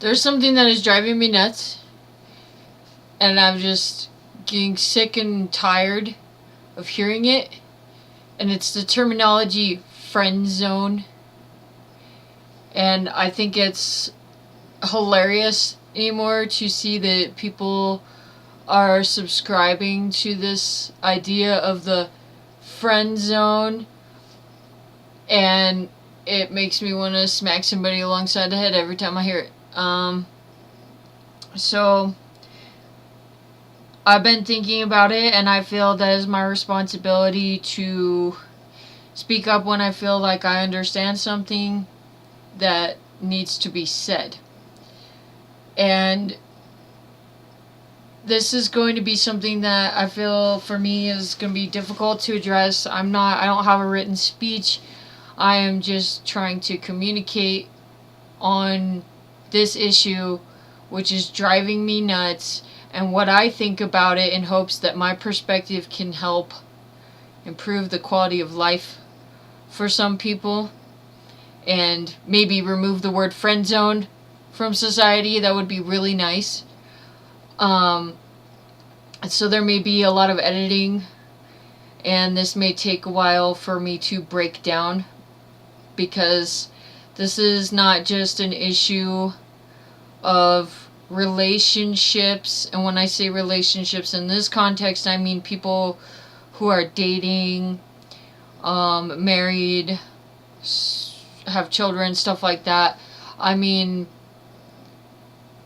There's something that is driving me nuts, and I'm just getting sick and tired of hearing it, and it's the terminology friend zone. And I think it's hilarious anymore to see that people are subscribing to this idea of the friend zone, and it makes me want to smack somebody alongside the head every time I hear it. So I've been thinking about it, and I feel that is my responsibility to speak up when I feel like I understand something that needs to be said. And this is going to be something that I feel for me is going to be difficult to address. I don't have a written speech. I am just trying to communicate on this issue, which is driving me nuts, and what I think about it, in hopes that my perspective can help improve the quality of life for some people, and maybe remove the word friend zone from society. That would be really nice. So there may be a lot of editing, and this may take a while for me to break down, because this is not just an issue of relationships. And when I say relationships in this context, I mean people who are dating, married, have children, stuff like that. I mean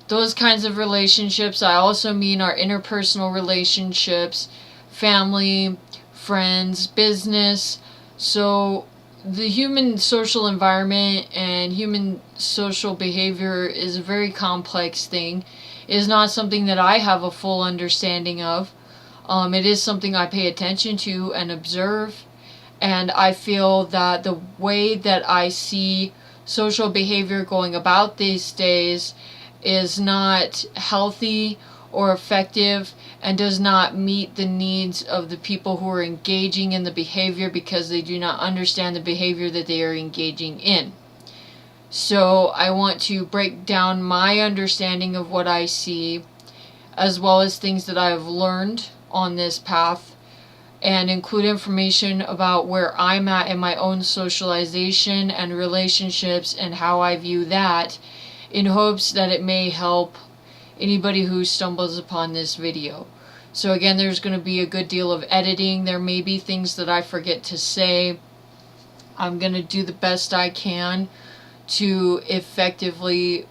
those kinds of relationships. I also mean our interpersonal relationships, family, friends, business. So the human social environment and human social behavior is a very complex thing. It is not something that I have a full understanding of. It is something I pay attention to and observe. And I feel that the way that I see social behavior going about these days is not healthy or effective, and does not meet the needs of the people who are engaging in the behavior, because they do not understand the behavior that they are engaging in. So I want to break down my understanding of what I see, as well as things that I have learned on this path, and include information about where I'm at in my own socialization and relationships and how I view that, in hopes that it may help anybody who stumbles upon this video. So again, there's going to be a good deal of editing. There may be things that I forget to say. I'm going to do the best I can to effectively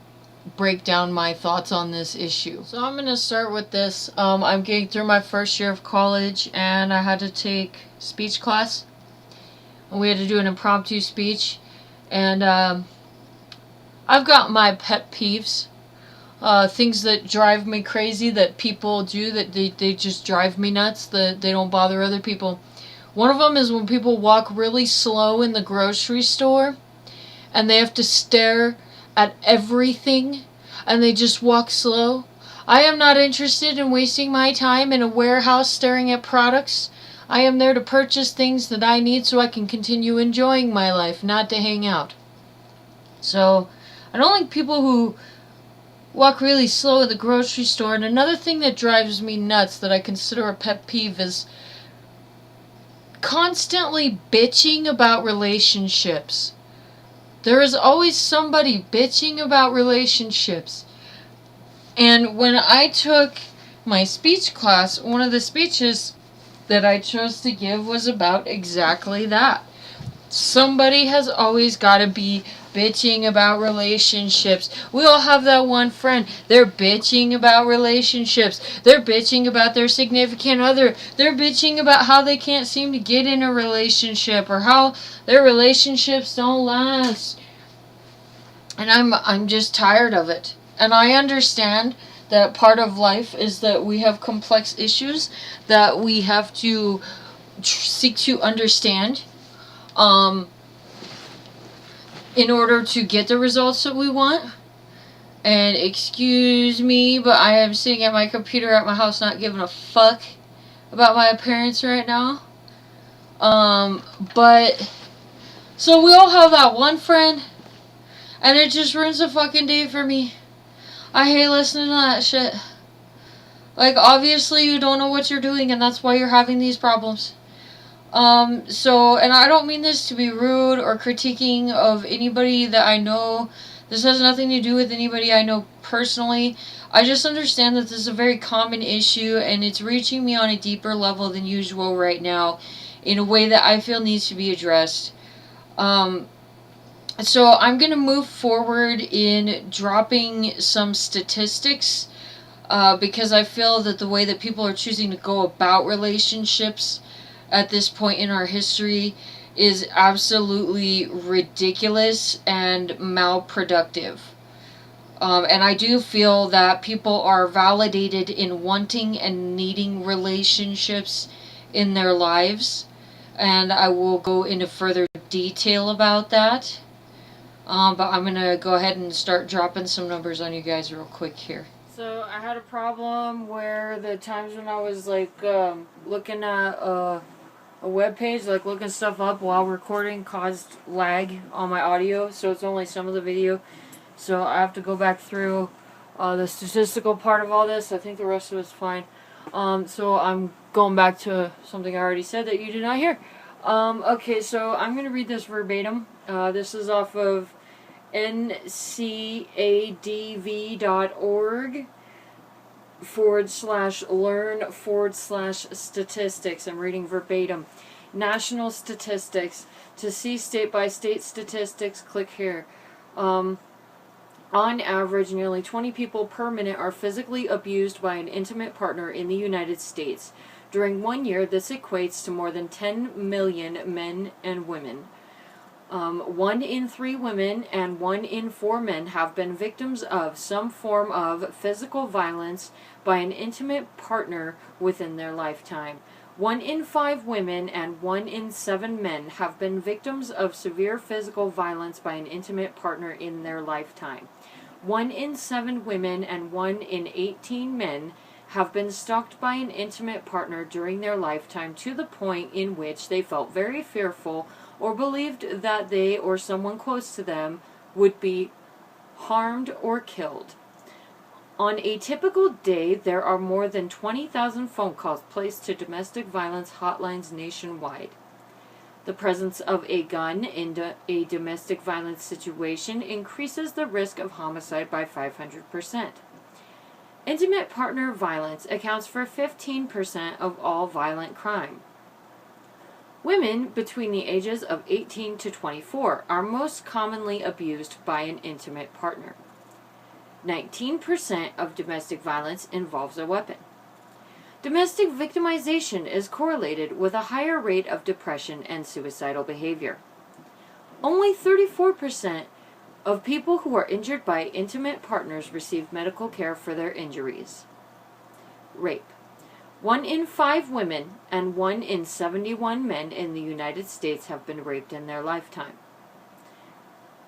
break down my thoughts on this issue. So I'm going to start with this. I'm getting through my first year of college, and I had to take speech class. And we had to do an impromptu speech. And I've got my pet peeves. Things that drive me crazy that people do, that they just drive me nuts, that they don't bother other people. One of them is when people walk really slow in the grocery store, and they have to stare at everything, and they just walk slow. I am not interested in wasting my time in a warehouse staring at products. I am there to purchase things that I need so I can continue enjoying my life, not to hang out. So I don't like people who walk really slow at the grocery store. And another thing that drives me nuts that I consider a pet peeve is constantly bitching about relationships. There is always somebody bitching about relationships. And when I took my speech class, one of the speeches that I chose to give was about exactly that. Somebody has always got to be bitching about relationships. We all have that one friend. They're bitching about relationships. They're bitching about their significant other. They're bitching about how they can't seem to get in a relationship, or how their relationships don't last. And I'm just tired of it. And I understand that part of life is that we have complex issues that we have to seek to understand in order to get the results that we want. And excuse me, but I am sitting at my computer at my house not giving a fuck about my appearance right now. But so we all have that one friend, and it just ruins the fucking day for me. I hate listening to that shit. Like, obviously you don't know what you're doing, and that's why you're having these problems. And I don't mean this to be rude or critiquing of anybody that I know. This has nothing to do with anybody I know personally. I just understand that this is a very common issue, and it's reaching me on a deeper level than usual right now, in a way that I feel needs to be addressed. Um, so I'm going to move forward in dropping some statistics, because I feel that the way that people are choosing to go about relationships at this point in our history is absolutely ridiculous and malproductive. And I do feel that people are validated in wanting and needing relationships in their lives. And I will go into further detail about that. But I'm going to go ahead and start dropping some numbers on you guys real quick here. So I had a problem where the times when I was like looking at a web page, like looking stuff up while recording, caused lag on my audio. So it's only some of the video. So I have to go back through the statistical part of all this. I think the rest of it's fine. So I'm going back to something I already said that you did not hear. Okay, so I'm going to read this verbatim. This is off of ncadv.org /learn/statistics. I'm reading verbatim. National statistics. To see state by state statistics, click here. On average, nearly 20 people per minute are physically abused by an intimate partner in the United States. During 1 year, this equates to more than 10 million men and women. 1 in 3 women and 1 in 4 men have been victims of some form of physical violence by an intimate partner within their lifetime. 1 in 5 women and 1 in 7 men have been victims of severe physical violence by an intimate partner in their lifetime. 1 in 7 women and 1 in 18 men have been stalked by an intimate partner during their lifetime to the point in which they felt very fearful or believed that they or someone close to them would be harmed or killed. On a typical day, there are more than 20,000 phone calls placed to domestic violence hotlines nationwide. The presence of a gun in a domestic violence situation increases the risk of homicide by 500%. Intimate partner violence accounts for 15% of all violent crime. Women between the ages of 18 to 24 are most commonly abused by an intimate partner. 19% of domestic violence involves a weapon. Domestic victimization is correlated with a higher rate of depression and suicidal behavior. Only 34% of people who are injured by intimate partners receive medical care for their injuries. Rape. 1 in 5 women and 1 in 71 men in the United States have been raped in their lifetime.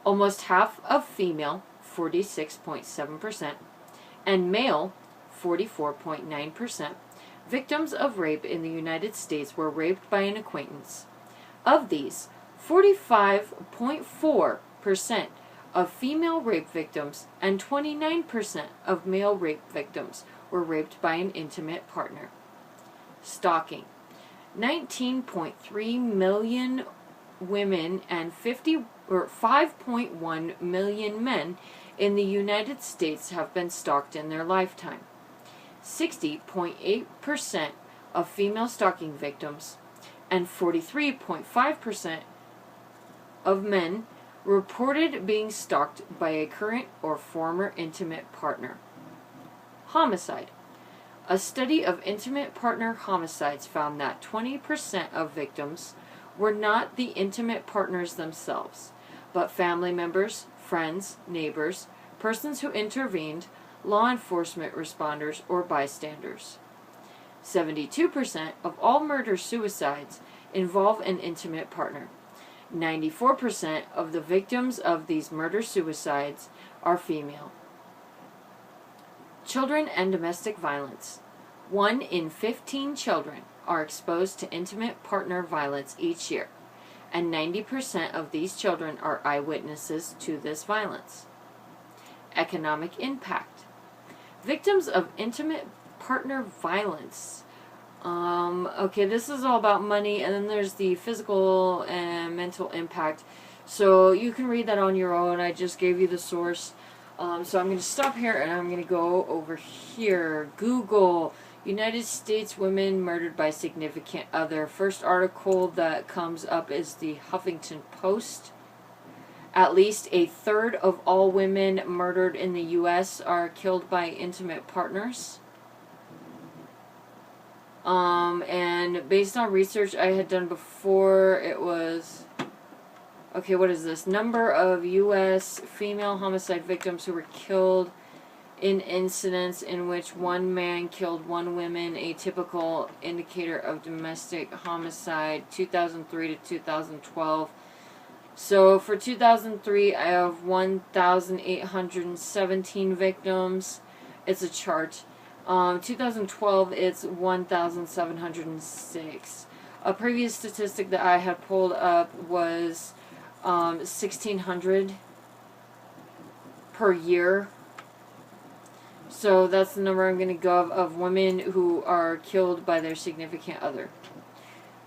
Almost half of female, 46.7%, and male, 44.9%, victims of rape in the United States were raped by an acquaintance. Of these, 45.4% of female rape victims and 29% of male rape victims were raped by an intimate partner. Stalking. 19.3 million women and 5.1 million men in the United States have been stalked in their lifetime. 60.8% of female stalking victims and 43.5% of men reported being stalked by a current or former intimate partner. Homicide. A study of intimate partner homicides found that 20% of victims were not the intimate partners themselves, but family members, friends, neighbors, persons who intervened, law enforcement responders, or bystanders. 72% of all murder-suicides involve an intimate partner. 94% of the victims of these murder-suicides are female. Children and domestic violence. 1 in 15 children are exposed to intimate partner violence each year, and 90% of these children are eyewitnesses to this violence. Economic impact. Victims of intimate partner violence. Okay, this is all about money, and then there's the physical and mental impact. So you can read that on your own. I just gave you the source. So I'm going to stop here, and I'm going to go over here. Google, United States women murdered by significant other. First article that comes up is the Huffington Post. At least a third of all women murdered in the U.S. are killed by intimate partners. And based on research I had done before, it was, okay, what is this? Number of U.S. female homicide victims who were killed in incidents in which one man killed one woman, a typical indicator of domestic homicide, 2003 to 2012. So for 2003, I have 1,817 victims. It's a chart. 2012, it's 1,706. A previous statistic that I had pulled up was 1,600 per year. So that's the number I'm going to go of women who are killed by their significant other.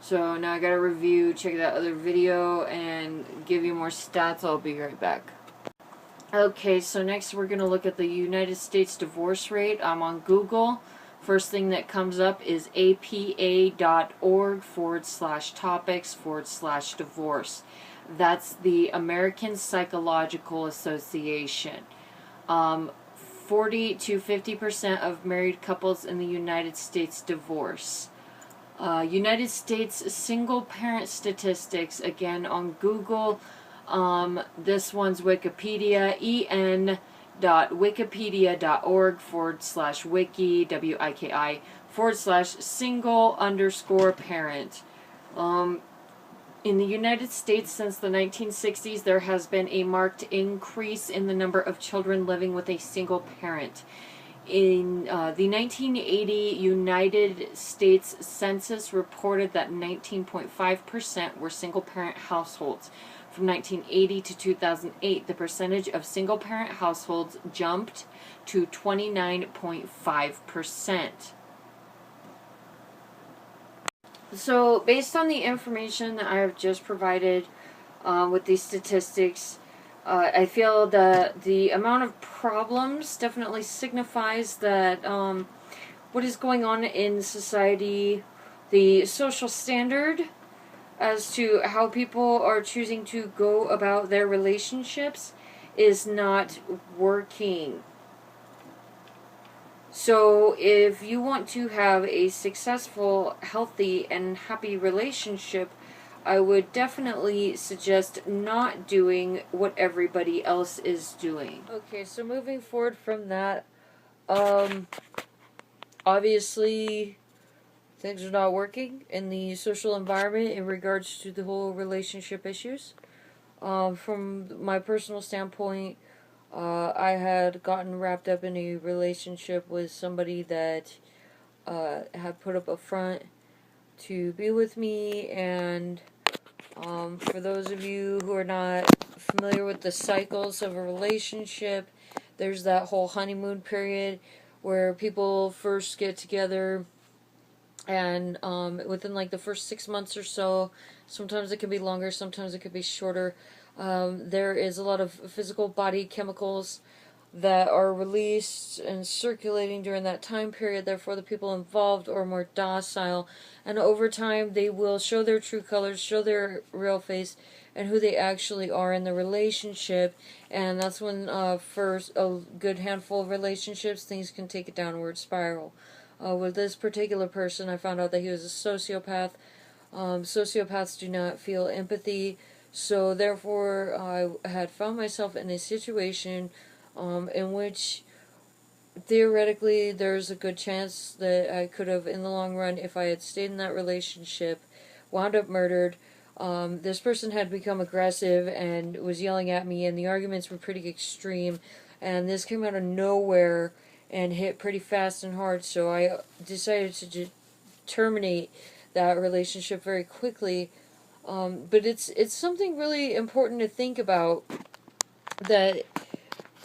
So now I got to review, check that other video, and give you more stats. I'll be right back. Okay, so next we're going to look at the United States divorce rate. I'm on Google. First thing that comes up is apa.org/topics/divorce. That's the American Psychological Association. 40 to 50% of married couples in the United States divorce. United States single parent statistics, again on Google. This one's Wikipedia, en.wikipedia.org/wiki, WIKI/single_parent. In the United States, since the 1960s, there has been a marked increase in the number of children living with a single parent. In the 1980 United States Census reported that 19.5% were single-parent households. From 1980 to 2008, the percentage of single-parent households jumped to 29.5%. So, based on the information that I have just provided with these statistics, I feel that the amount of problems definitely signifies that what is going on in society, the social standard as to how people are choosing to go about their relationships is not working. So if you want to have a successful, healthy, and happy relationship, I would definitely suggest not doing what everybody else is doing. Okay, so moving forward from that, obviously things are not working in the social environment in regards to the whole relationship issues. From my personal standpoint, I had gotten wrapped up in a relationship with somebody that had put up a front to be with me, and for those of you who are not familiar with the cycles of a relationship, there's that whole honeymoon period where people first get together, and within like the first 6 months or so, sometimes it can be longer, sometimes it could be shorter, there is a lot of physical body chemicals that are released and circulating during that time period. Therefore, the people involved are more docile, and over time they will show their true colors, show their real face, and who they actually are in the relationship. And that's when for a good handful of relationships, things can take a downward spiral. With this particular person, I found out that he was a sociopath. Sociopaths do not feel empathy, so therefore I had found myself in a situation in which theoretically there's a good chance that I could have, in the long run, if I had stayed in that relationship, wound up murdered. This person had become aggressive and was yelling at me, and the arguments were pretty extreme, and this came out of nowhere and hit pretty fast and hard, so I decided to terminate that relationship very quickly. But it's something really important to think about, that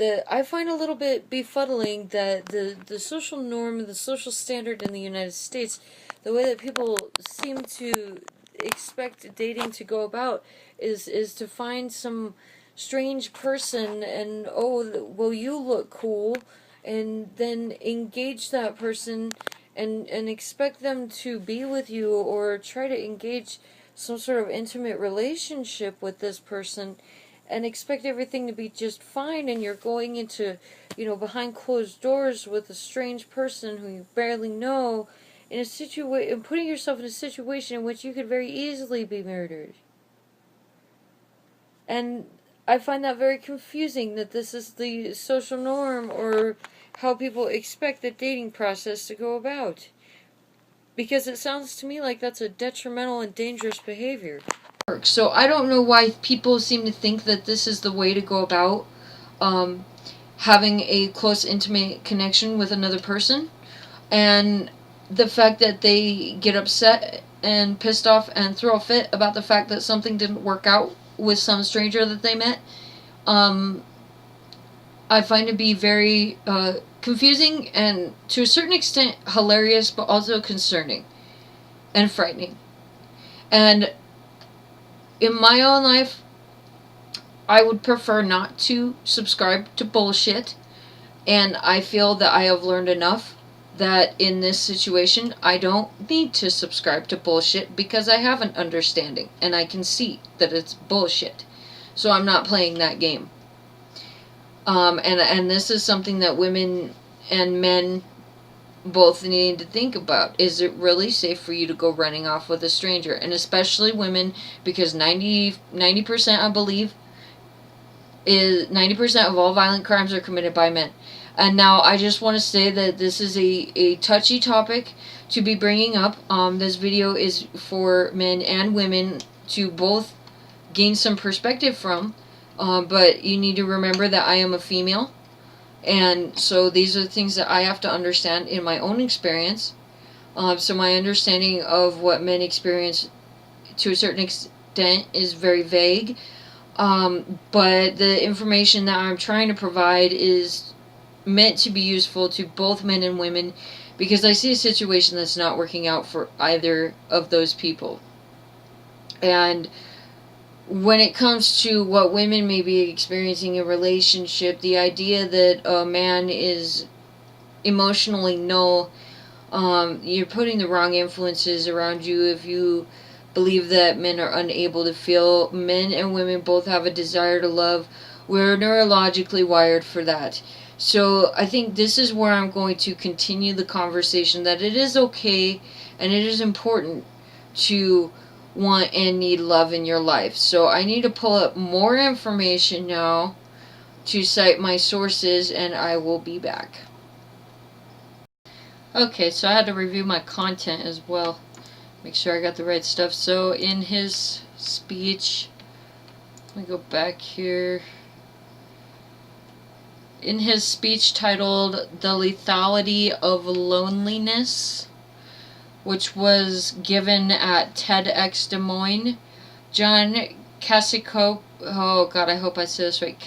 that I find a little bit befuddling that the social norm, the social standard in the United States, the way that people seem to expect dating to go about is to find some strange person and, oh, well, you look cool, and then engage that person and expect them to be with you or try to engage some sort of intimate relationship with this person and expect everything to be just fine, and you're going into, behind closed doors with a strange person who you barely know in a situation, and putting yourself in a situation in which you could very easily be murdered. And I find that very confusing, that this is the social norm or how people expect the dating process to go about. Because it sounds to me like that's a detrimental and dangerous behavior. So I don't know why people seem to think that this is the way to go about having a close, intimate connection with another person. And the fact that they get upset and pissed off and throw a fit about the fact that something didn't work out with some stranger that they met, I find to be very confusing and to a certain extent hilarious, but also concerning and frightening. And in my own life, I would prefer not to subscribe to bullshit, and I feel that I have learned enough that in this situation I don't need to subscribe to bullshit because I have an understanding and I can see that it's bullshit. So I'm not playing that game. And this is something that women and men both need to think about. Is it really safe for you to go running off with a stranger? And especially women, because 90% I believe is 90% of all violent crimes are committed by men. And now I just want to say that this is a touchy topic to be bringing up. This video is for men and women to both gain some perspective from, but you need to remember that I am a female. And so these are the things that I have to understand in my own experience. So my understanding of what men experience to a certain extent is very vague. But the information that I'm trying to provide is meant to be useful to both men and women, because I see a situation that's not working out for either of those people. And when it comes to what women may be experiencing in a relationship, the idea that a man is emotionally null, you're putting the wrong influences around you if you believe that men are unable to feel. Men and women both have a desire to love. We're neurologically wired for that. So I think this is where I'm going to continue the conversation, that it is okay and it is important to want and need love in your life. So I need to pull up more information now to cite my sources, and I will be back. Okay, so I had to review my content as well, make sure I got the right stuff. So in his speech, let me go back here. In his speech titled "The Lethality of Loneliness," which was given at TEDx Des Moines, John Cacioppo, oh god, I hope I said this right,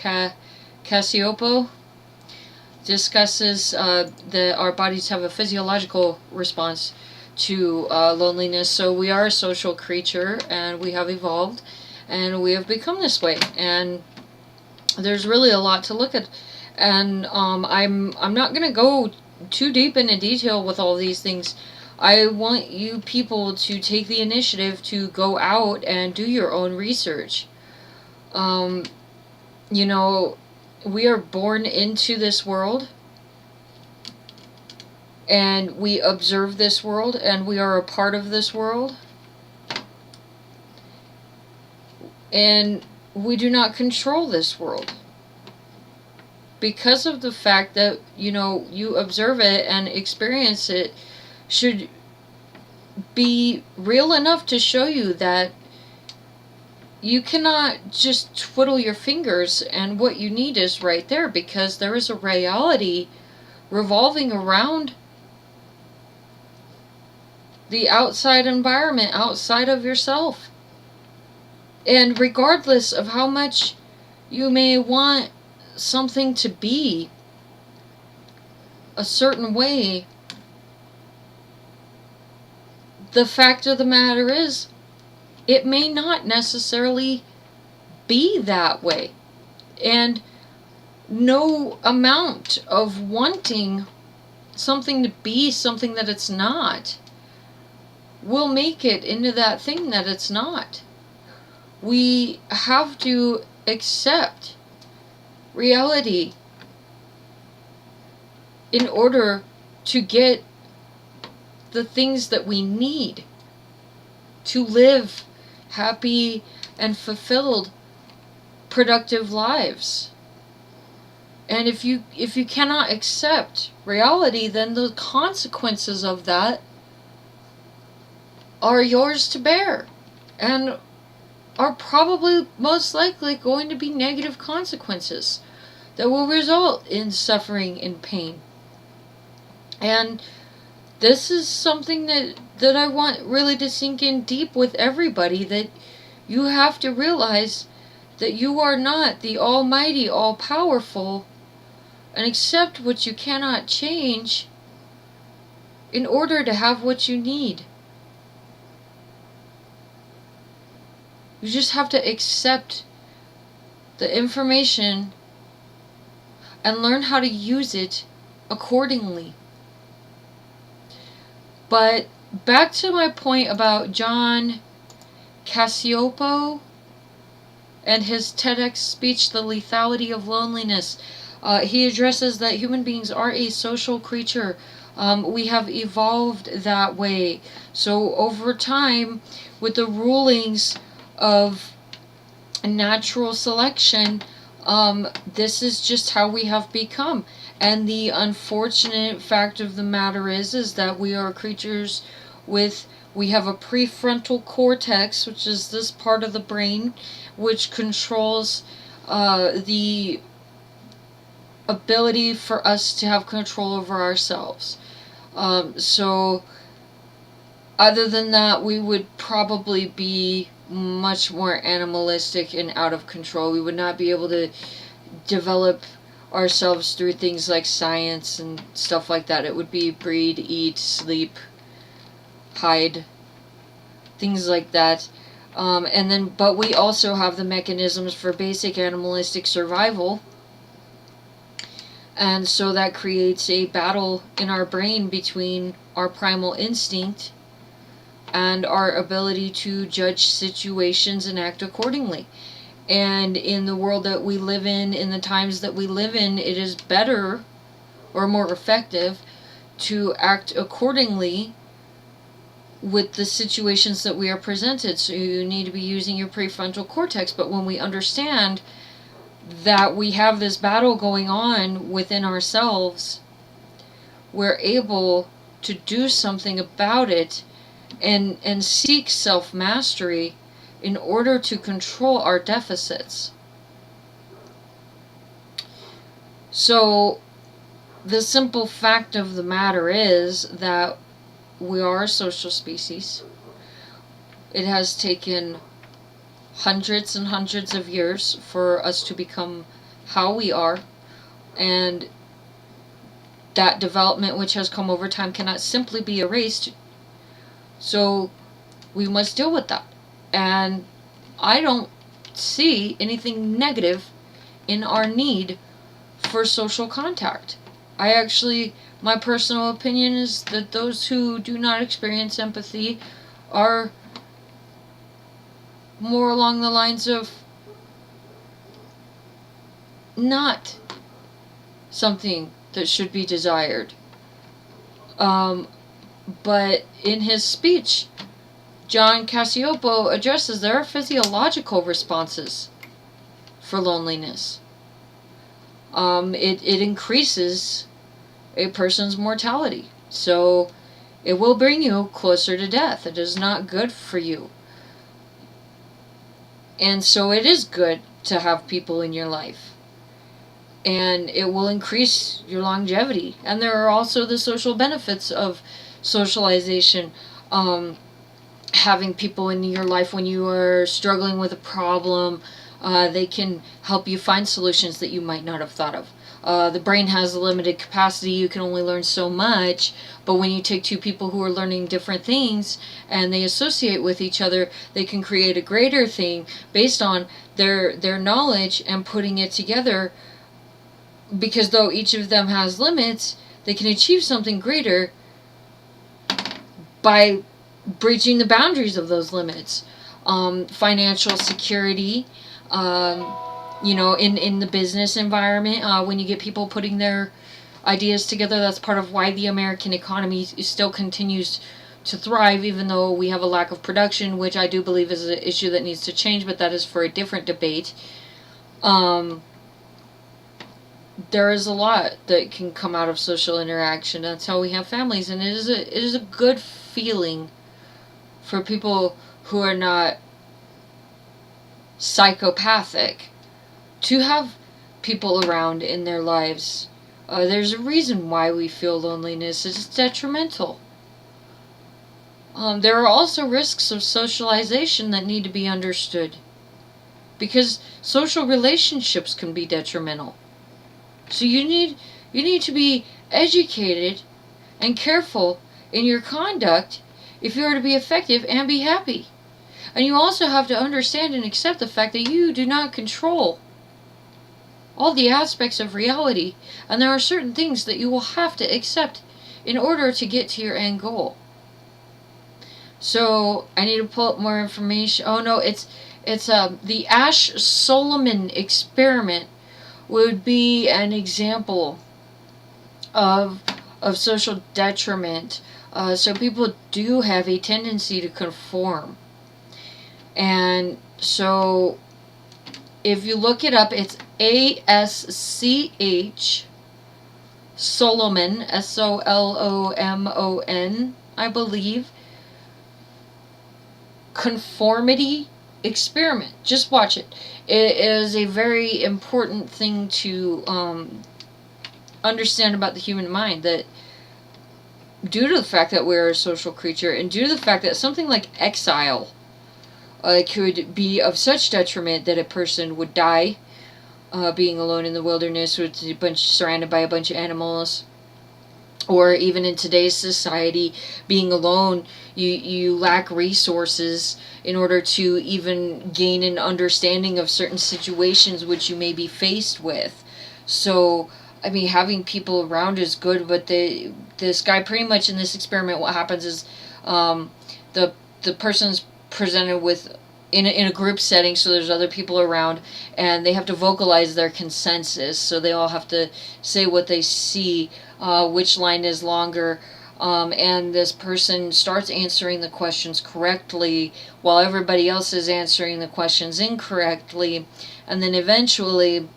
Cacioppo, discusses that our bodies have a physiological response to loneliness. So we are a social creature, and we have evolved, and we have become this way. And there's really a lot to look at. And I'm not going to go too deep into detail with all these things. I want you people to take the initiative to go out and do your own research. You know, we are born into this world, and we observe this world, and we are a part of this world. And we do not control this world, because of the fact that, you observe it and experience it should be real enough to show you that you cannot just twiddle your fingers and what you need is right there, because there is a reality revolving around the outside environment, outside of yourself. And regardless of how much you may want something to be a certain way, the fact of the matter is, it may not necessarily be that way. And no amount of wanting something to be something that it's not will make it into that thing that it's not. We have to accept reality in order to get the things that we need to live happy and fulfilled, productive lives. And if you cannot accept reality, then the consequences of that are yours to bear, and are probably most likely going to be negative consequences that will result in suffering and pain. And this is something that I want really to sink in deep with everybody, that you have to realize that you are not the almighty, all-powerful, and accept what you cannot change in order to have what you need. You just have to accept the information and learn how to use it accordingly. But back to my point about John Cacioppo and his TEDx speech, The Lethality of Loneliness. He addresses that human beings are a social creature. We have evolved that way. So over time, with the rulings of natural selection, this is just how we have become. And the unfortunate fact of the matter is that we are creatures we have a prefrontal cortex, which is this part of the brain, which controls the ability for us to have control over ourselves. So other than that, we would probably be much more animalistic and out of control. We would not be able to develop ourselves through things like science and stuff like that. It would be breed, eat, sleep, hide, things like that. But we also have the mechanisms for basic animalistic survival. And so that creates a battle in our brain between our primal instinct and our ability to judge situations and act accordingly. And in the world that we live in the times that we live in, it is better or more effective to act accordingly with the situations that we are presented. So you need to be using your prefrontal cortex. But when we understand that we have this battle going on within ourselves, we're able to do something about it and seek self-mastery in order to control our deficits. So the simple fact of the matter is that we are a social species. It has taken hundreds and hundreds of years for us to become how we are, and that development which has come over time cannot simply be erased. So we must deal with that. And I don't see anything negative in our need for social contact. My personal opinion is that those who do not experience empathy are more along the lines of not something that should be desired. But in his speech, John Cacioppo addresses there are physiological responses for loneliness. It increases a person's mortality. So it will bring you closer to death. It is not good for you. And so it is good to have people in your life. And it will increase your longevity. And there are also the social benefits of socialization. Having people in your life when you are struggling with a problem, They can help you find solutions that you might not have thought of. The brain has a limited capacity. You can only learn so much. But when you take two people who are learning different things and they associate with each other, they can create a greater thing based on their knowledge and putting it together. Because though each of them has limits, they can achieve something greater by breaching the boundaries of those limits. Financial security, in the business environment, when you get people putting their ideas together, that's part of why the American economy still continues to thrive, even though we have a lack of production, which I do believe is an issue that needs to change, but that is for a different debate. There is a lot that can come out of social interaction. That's how we have families, and it is a good feeling for people who are not psychopathic to have people around in their lives. There's a reason why we feel loneliness. It's detrimental. There are also risks of socialization that need to be understood, because social relationships can be detrimental. So you need to be educated and careful in your conduct if you are to be effective and be happy. And you also have to understand and accept the fact that you do not control all the aspects of reality, and there are certain things that you will have to accept in order to get to your end goal. So I need to pull up more information. Oh no, it's the Ash-Solomon experiment would be an example of social detriment. So people do have a tendency to conform. And so if you look it up, it's ASCH Solomon, SOLOMON, I believe. Conformity experiment. Just watch it. It is a very important thing to understand about the human mind, that due to the fact that we're a social creature, and due to the fact that something like exile could be of such detriment that a person would die being alone in the wilderness with surrounded by a bunch of animals, or even in today's society, being alone, you lack resources in order to even gain an understanding of certain situations which you may be faced with. So, I mean, having people around is good, but this guy, pretty much in this experiment, what happens is the person's presented with in a group setting, so there's other people around, and they have to vocalize their consensus. So they all have to say what they see, which line is longer, and this person starts answering the questions correctly while everybody else is answering the questions incorrectly, and then eventually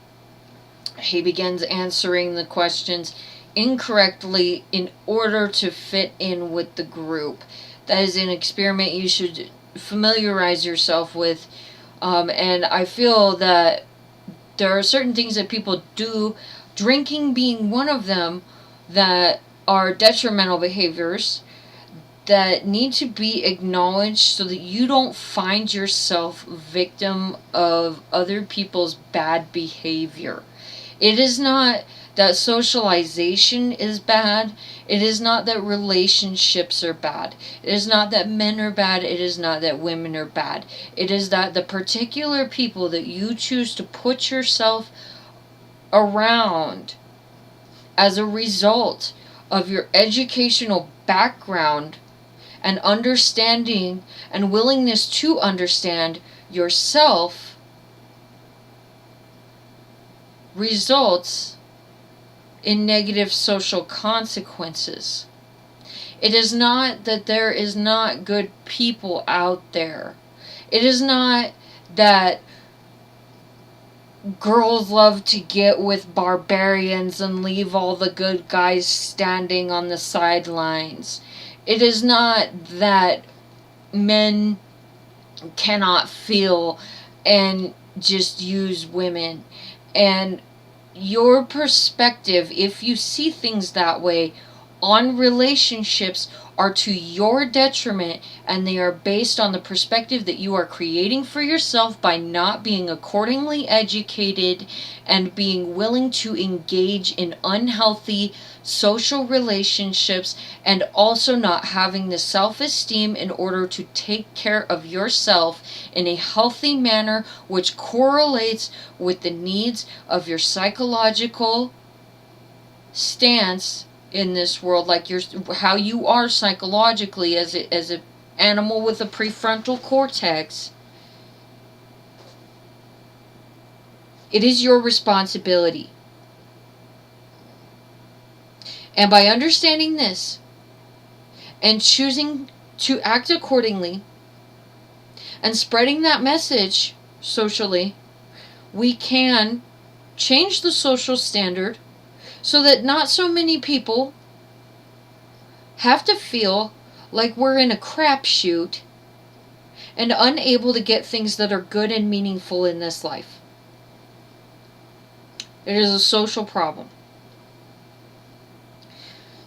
he begins answering the questions incorrectly in order to fit in with the group. That is an experiment you should familiarize yourself with, and I feel that there are certain things that people do, drinking being one of them, that are detrimental behaviors that need to be acknowledged so that you don't find yourself victim of other people's bad behavior. It is not that socialization is bad. It is not that relationships are bad. It is not that men are bad. It is not that women are bad. It is that the particular people that you choose to put yourself around as a result of your educational background and understanding and willingness to understand yourself results in negative social consequences. It is not that there is not good people out there. It is not that girls love to get with barbarians and leave all the good guys standing on the sidelines. It is not that men cannot feel and just use women. And your perspective, if you see things that way, on relationships are to your detriment, and they are based on the perspective that you are creating for yourself by not being accordingly educated and being willing to engage in unhealthy social relationships, and also not having the self-esteem in order to take care of yourself in a healthy manner, which correlates with the needs of your psychological stance in this world, like your how you are psychologically as a animal with a prefrontal cortex. It is your responsibility. And by understanding this and choosing to act accordingly and spreading that message socially, we can change the social standard so that not so many people have to feel like we're in a crapshoot and unable to get things that are good and meaningful in this life. It is a social problem.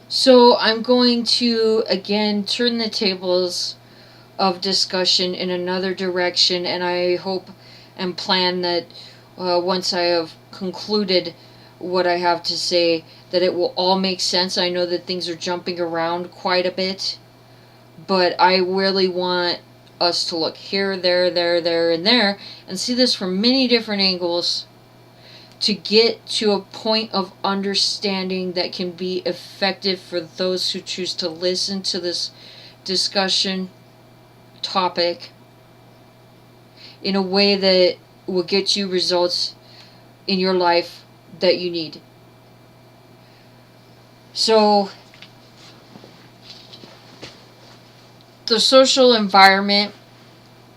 So I'm going to again turn the tables of discussion in another direction, and I hope and plan that once I have concluded what I have to say, that it will all make sense. I know that things are jumping around quite a bit, but I really want us to look here, there, and there, and see this from many different angles to get to a point of understanding that can be effective for those who choose to listen to this discussion topic in a way that will get you results in your life that you need. So, the social environment,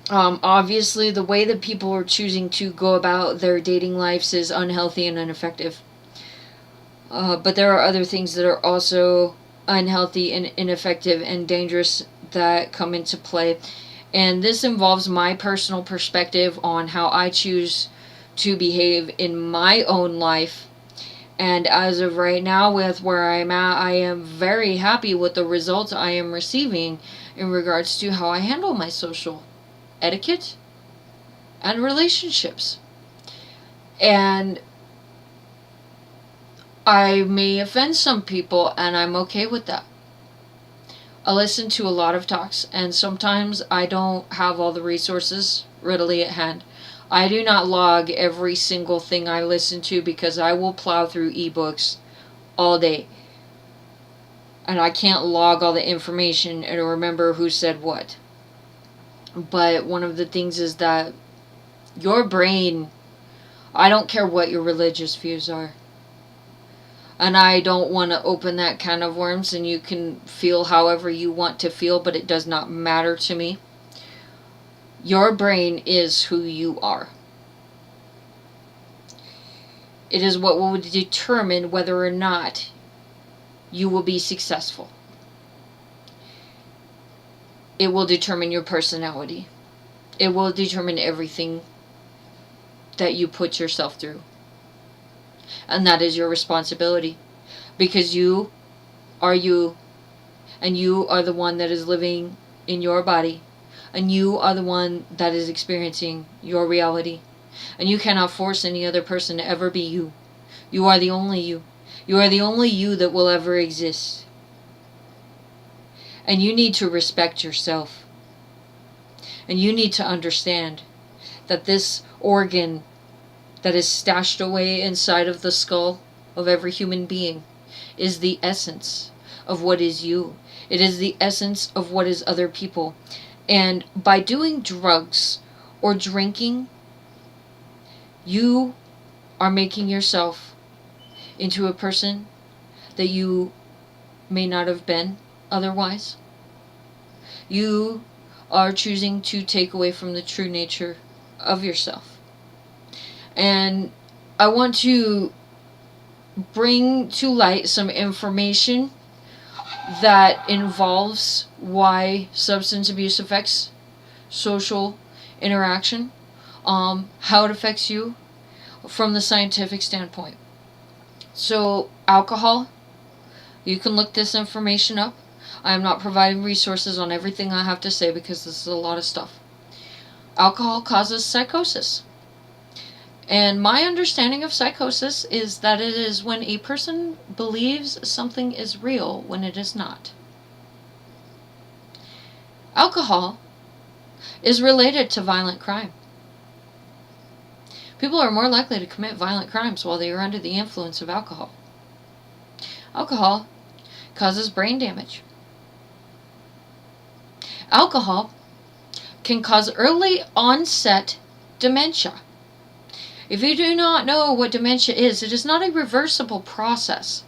obviously the way that people are choosing to go about their dating lives is unhealthy and ineffective. But there are other things that are also unhealthy and ineffective and dangerous that come into play. And this involves my personal perspective on how I choose to behave in my own life. And as of right now, with where I'm at, I am very happy with the results I am receiving in regards to how I handle my social etiquette and relationships. And I may offend some people, and I'm okay with that. I listen to a lot of talks, and sometimes I don't have all the resources readily at hand. I do not log every single thing I listen to because I will plow through ebooks all day. And I can't log all the information and remember who said what. But one of the things is that your brain, I don't care what your religious views are. And I don't want to open that can of worms, and you can feel however you want to feel, but it does not matter to me. Your brain is who you are. It is what will determine whether or not you will be successful. It will determine your personality. It will determine everything that you put yourself through. And that is your responsibility. Because you are you. And you are the one that is living in your body. And you are the one that is experiencing your reality. And you cannot force any other person to ever be you. You are the only you. You are the only you that will ever exist. And you need to respect yourself. And you need to understand that this organ that is stashed away inside of the skull of every human being is the essence of what is you. It is the essence of what is other people. And by doing drugs or drinking, you are making yourself into a person that you may not have been otherwise. You are choosing to take away from the true nature of yourself. And I want to bring to light some information that involves why substance abuse affects social interaction, how it affects you from the scientific standpoint. So, alcohol You can look this information up. I am not providing resources on everything I have to say because this is a lot of stuff. Alcohol causes psychosis. And my understanding of psychosis is that it is when a person believes something is real when it is not. Alcohol is related to violent crime. People are more likely to commit violent crimes while they are under the influence of alcohol. Alcohol causes brain damage. Alcohol can cause early onset dementia. If you do not know what dementia is, it is not a reversible process.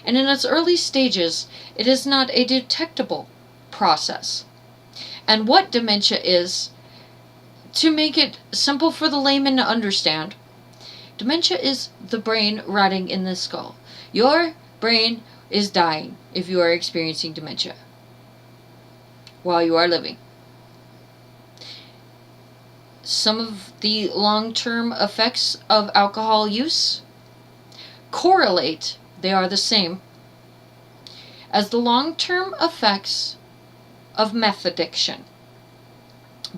And in its early stages, it is not a detectable process. And what dementia is, to make it simple for the layman to understand, dementia is the brain rotting in the skull. Your brain is dying if you are experiencing dementia while you are living. Some of the long-term effects of alcohol use correlate, they are the same, as the long-term effects of meth addiction,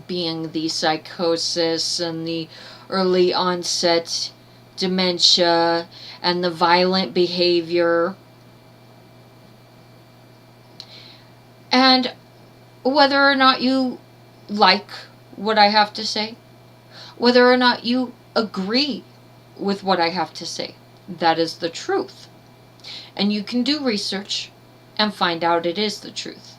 being the psychosis and the early onset dementia and the violent behavior. And whether or not you like what I have to say, whether or not you agree with what I have to say, that is the truth. And you can do research and find out it is the truth.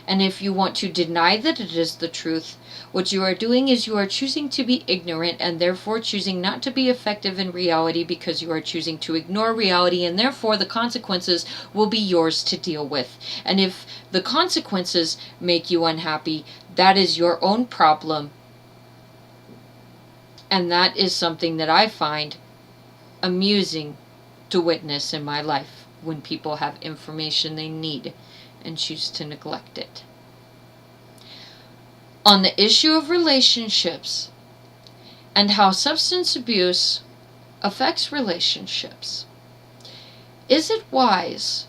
And if you want to deny that it is the truth, what you are doing is you are choosing to be ignorant and therefore choosing not to be effective in reality because you are choosing to ignore reality, and therefore the consequences will be yours to deal with. And if the consequences make you unhappy, that is your own problem. And that is something that I find amusing to witness in my life when people have information they need and choose to neglect it. On the issue of relationships and how substance abuse affects relationships, is it wise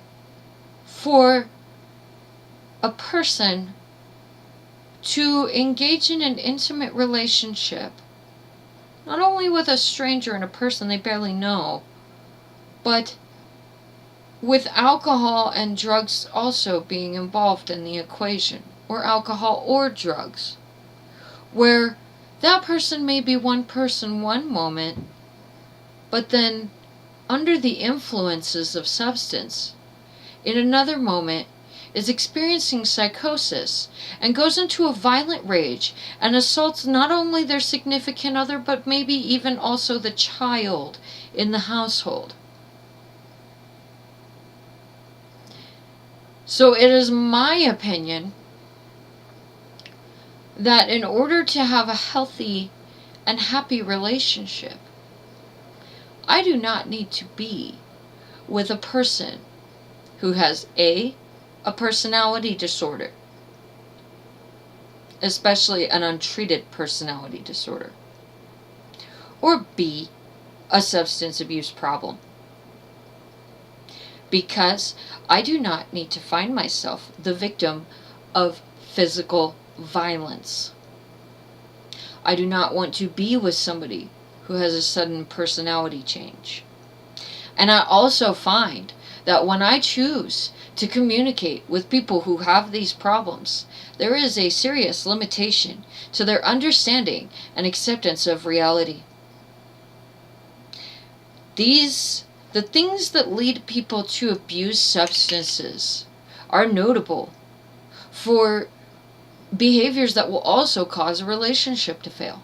for a person to engage in an intimate relationship, not only with a stranger and a person they barely know, but with alcohol and drugs also being involved in the equation, or alcohol or drugs, where that person may be one person one moment, but then under the influences of substance, in another moment is experiencing psychosis and goes into a violent rage and assaults not only their significant other, but maybe even also the child in the household. So it is my opinion that in order to have a healthy and happy relationship, I do not need to be with a person who has a personality disorder, especially an untreated personality disorder, or B, a substance abuse problem. Because I do not need to find myself the victim of physical violence. I do not want to be with somebody who has a sudden personality change. And I also find that when I choose to communicate with people who have these problems, there is a serious limitation to their understanding and acceptance of reality. The things that lead people to abuse substances are notable for behaviors that will also cause a relationship to fail.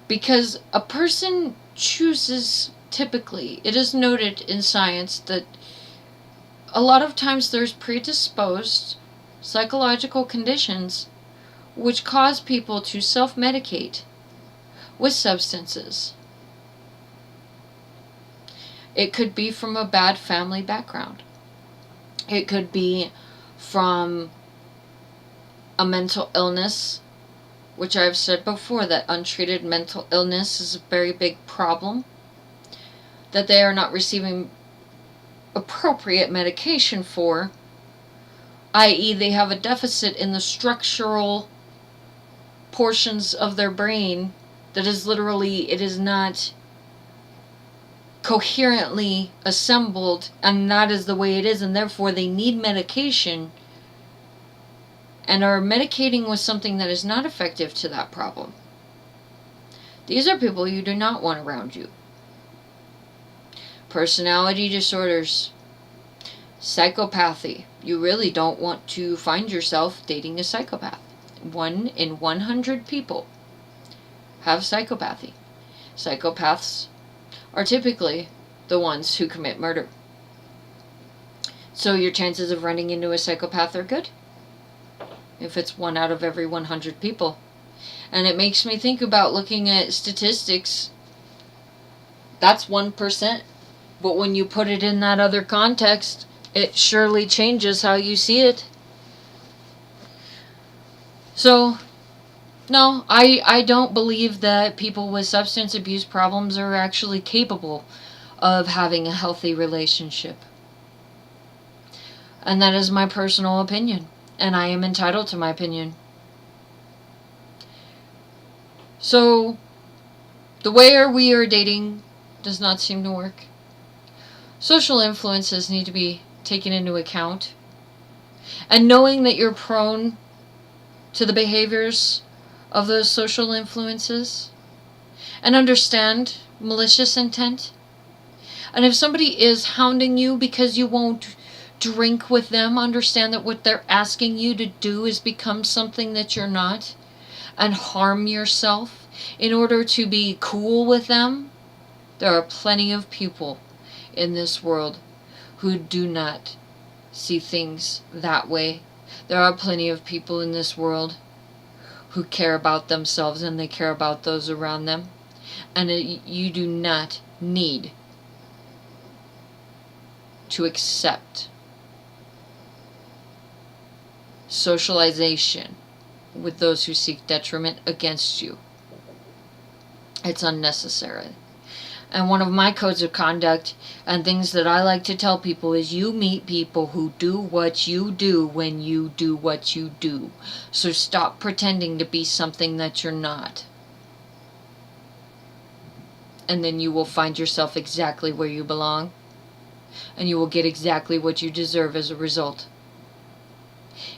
Because a person chooses, typically, it is noted in science that a lot of times there's predisposed psychological conditions which cause people to self-medicate with substances. It could be from a bad family background. It could be from a mental illness, which I've said before that untreated mental illness is a very big problem, that they are not receiving appropriate medication for, i.e. they have a deficit in the structural portions of their brain that is literally, it is not coherently assembled, and that is the way it is, and therefore they need medication and are medicating with something that is not effective to that problem. These are people you do not want around you. Personality disorders, psychopathy. You really don't want to find yourself dating a psychopath. 1 in 100 people have psychopathy. Psychopaths are typically the ones who commit murder. So your chances of running into a psychopath are good if it's 1 out of every 100 people. And it makes me think about looking at statistics. That's 1%. But when you put it in that other context, it surely changes how you see it. So, no, I don't believe that people with substance abuse problems are actually capable of having a healthy relationship. And that is my personal opinion. And I am entitled to my opinion. So, the way we are dating does not seem to work. Social influences need to be taken into account. And knowing that you're prone to the behaviors of those social influences, and understand malicious intent. And if somebody is hounding you because you won't drink with them, understand that what they're asking you to do is become something that you're not, and harm yourself in order to be cool with them. There are plenty of people in this world who do not see things that way. There are plenty of people in this world who care about themselves and they care about those around them. And you do not need to accept socialization with those who seek detriment against you. It's unnecessary. And one of my codes of conduct and things that I like to tell people is you meet people who do what you do when you do what you do. So stop pretending to be something that you're not. And then you will find yourself exactly where you belong. And you will get exactly what you deserve as a result.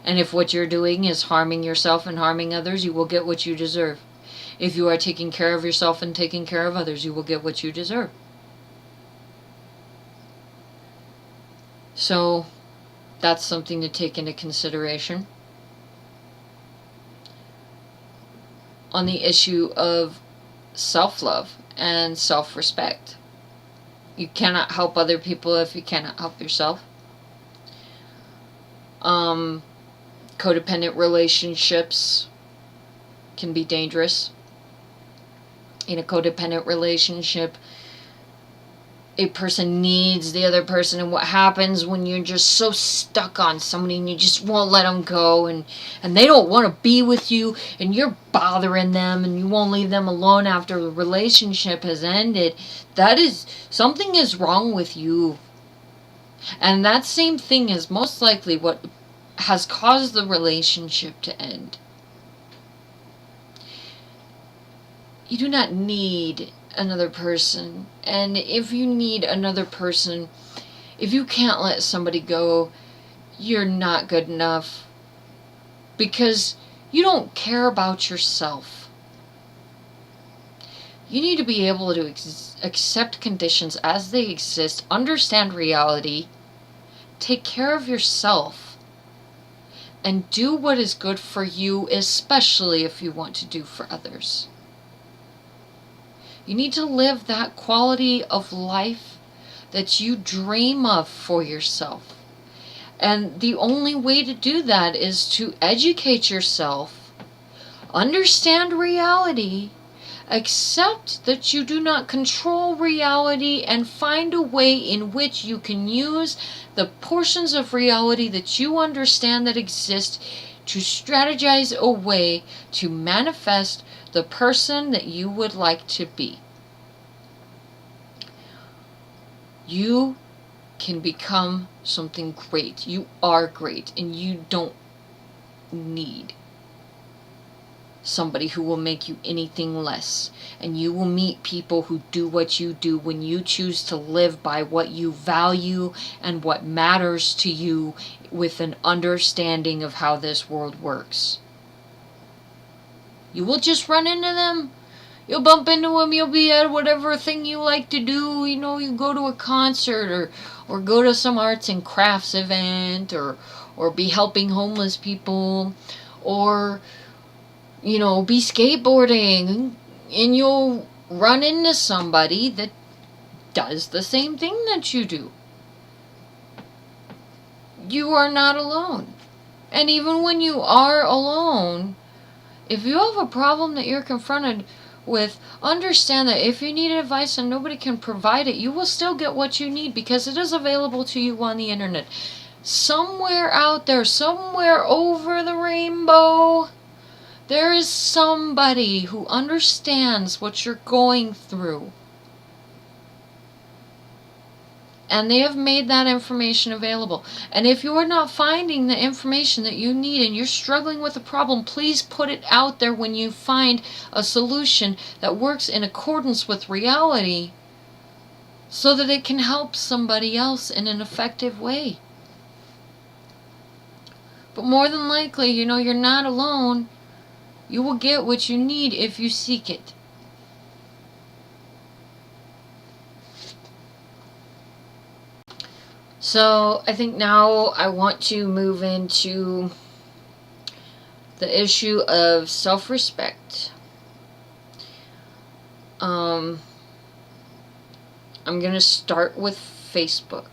And if what you're doing is harming yourself and harming others, you will get what you deserve. If you are taking care of yourself and taking care of others, you will get what you deserve. So, that's something to take into consideration. On the issue of self-love and self-respect. You cannot help other people if you cannot help yourself. Codependent relationships can be dangerous. In a codependent relationship, a person needs the other person, and what happens when you're just so stuck on somebody and you just won't let them go, and they don't want to be with you, and you're bothering them and you won't leave them alone after the relationship has ended, that is, something is wrong with you. And that same thing is most likely what has caused the relationship to end. You do not need another person. And if you need another person, if you can't let somebody go, you're not good enough. Because you don't care about yourself. You need to be able to accept conditions as they exist, understand reality, take care of yourself, and do what is good for you, especially if you want to do for others. You need to live that quality of life that you dream of for yourself. And the only way to do that is to educate yourself, understand reality, accept that you do not control reality, and find a way in which you can use the portions of reality that you understand that exist to strategize a way to manifest the person that you would like to be. You can become something great. You are great, and you don't need somebody who will make you anything less. And you will meet people who do what you do when you choose to live by what you value and what matters to you, with an understanding of how this world works. You will just run into them. You'll bump into them. You'll be at whatever thing you like to do. You know, you go to a concert, or go to some arts and crafts event, or be helping homeless people, or, you know, be skateboarding, and you'll run into somebody that does the same thing that you do. You are not alone. And even when you are alone, if you have a problem that you're confronted with, understand that if you need advice and nobody can provide it, you will still get what you need, because it is available to you on the internet. Somewhere out there, somewhere over the rainbow, there is somebody who understands what you're going through. And they have made that information available. And if you're not finding the information that you need and you're struggling with a problem, please put it out there when you find a solution that works in accordance with reality, so that it can help somebody else in an effective way. But more than likely, you know, you're not alone. You will get what you need if you seek it. So I think now I want to move into the issue of self-respect. I'm going to start with Facebook.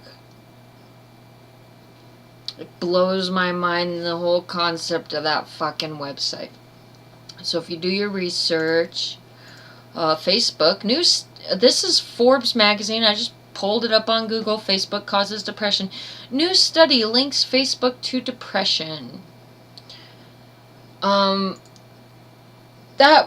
It blows my mind, the whole concept of that fucking website. So if you do your research, Facebook news. This is Forbes magazine. I just pulled it up on Google. Facebook causes depression. New study links Facebook to depression. That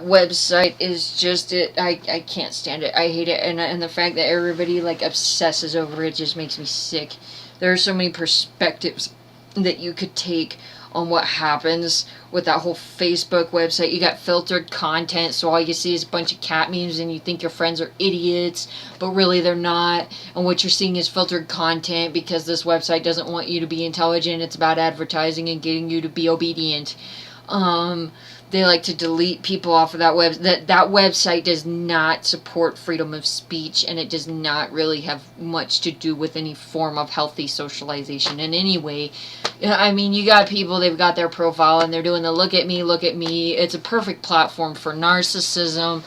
website is just it. I can't stand it. I hate it, and the fact that everybody like obsesses over it just makes me sick. There are so many perspectives that you could take on what happens with that whole Facebook website. You got filtered content, so all you see is a bunch of cat memes and you think your friends are idiots, but really they're not. And what you're seeing is filtered content because this website doesn't want you to be intelligent. It's about advertising and getting you to be obedient. They like to delete people off of that web. That website does not support freedom of speech, and it does not really have much to do with any form of healthy socialization in any way. I mean, you got people, they've got their profile, and they're doing the look at me, look at me. It's a perfect platform for narcissism.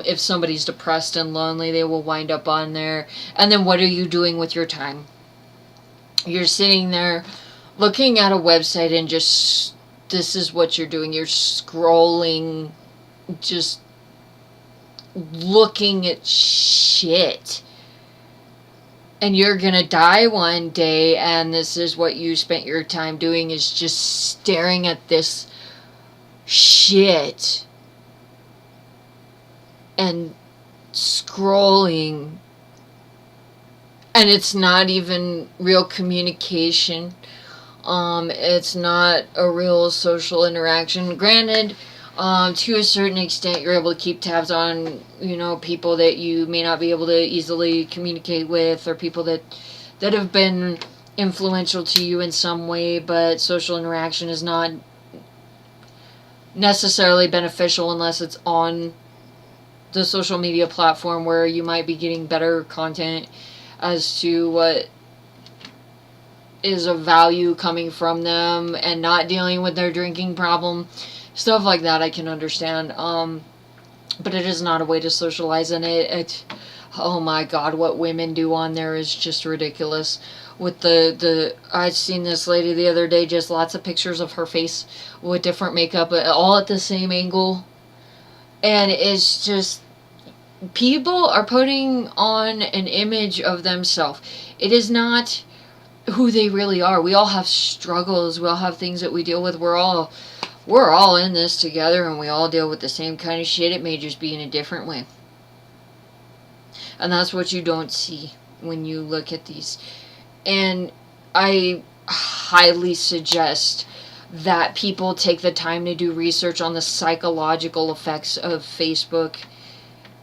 If somebody's depressed and lonely, they will wind up on there. And then what are you doing with your time? You're sitting there looking at a website and just... this is what you're doing. You're scrolling, just looking at shit. And you're gonna die one day, and this is what you spent your time doing, is just staring at this shit. And scrolling. And it's not even real communication. It's not a real social interaction. Granted, to a certain extent, you're able to keep tabs on, you know, people that you may not be able to easily communicate with, or people that have been influential to you in some way, but social interaction is not necessarily beneficial unless it's on the social media platform, where you might be getting better content as to what is of value coming from them, and not dealing with their drinking problem. Stuff like that I can understand. But it is not a way to socialize, and it oh my god, what women do on there is just ridiculous. With the I seen this lady the other day, just lots of pictures of her face with different makeup, all at the same angle. And it's just, people are putting on an image of themselves. It is not who they really are. We all have struggles. We all have things that we deal with. We're all in this together, and we all deal with the same kind of shit. It may just be in a different way. And that's what you don't see when you look at these And I highly suggest that people take the time to do research on the psychological effects of Facebook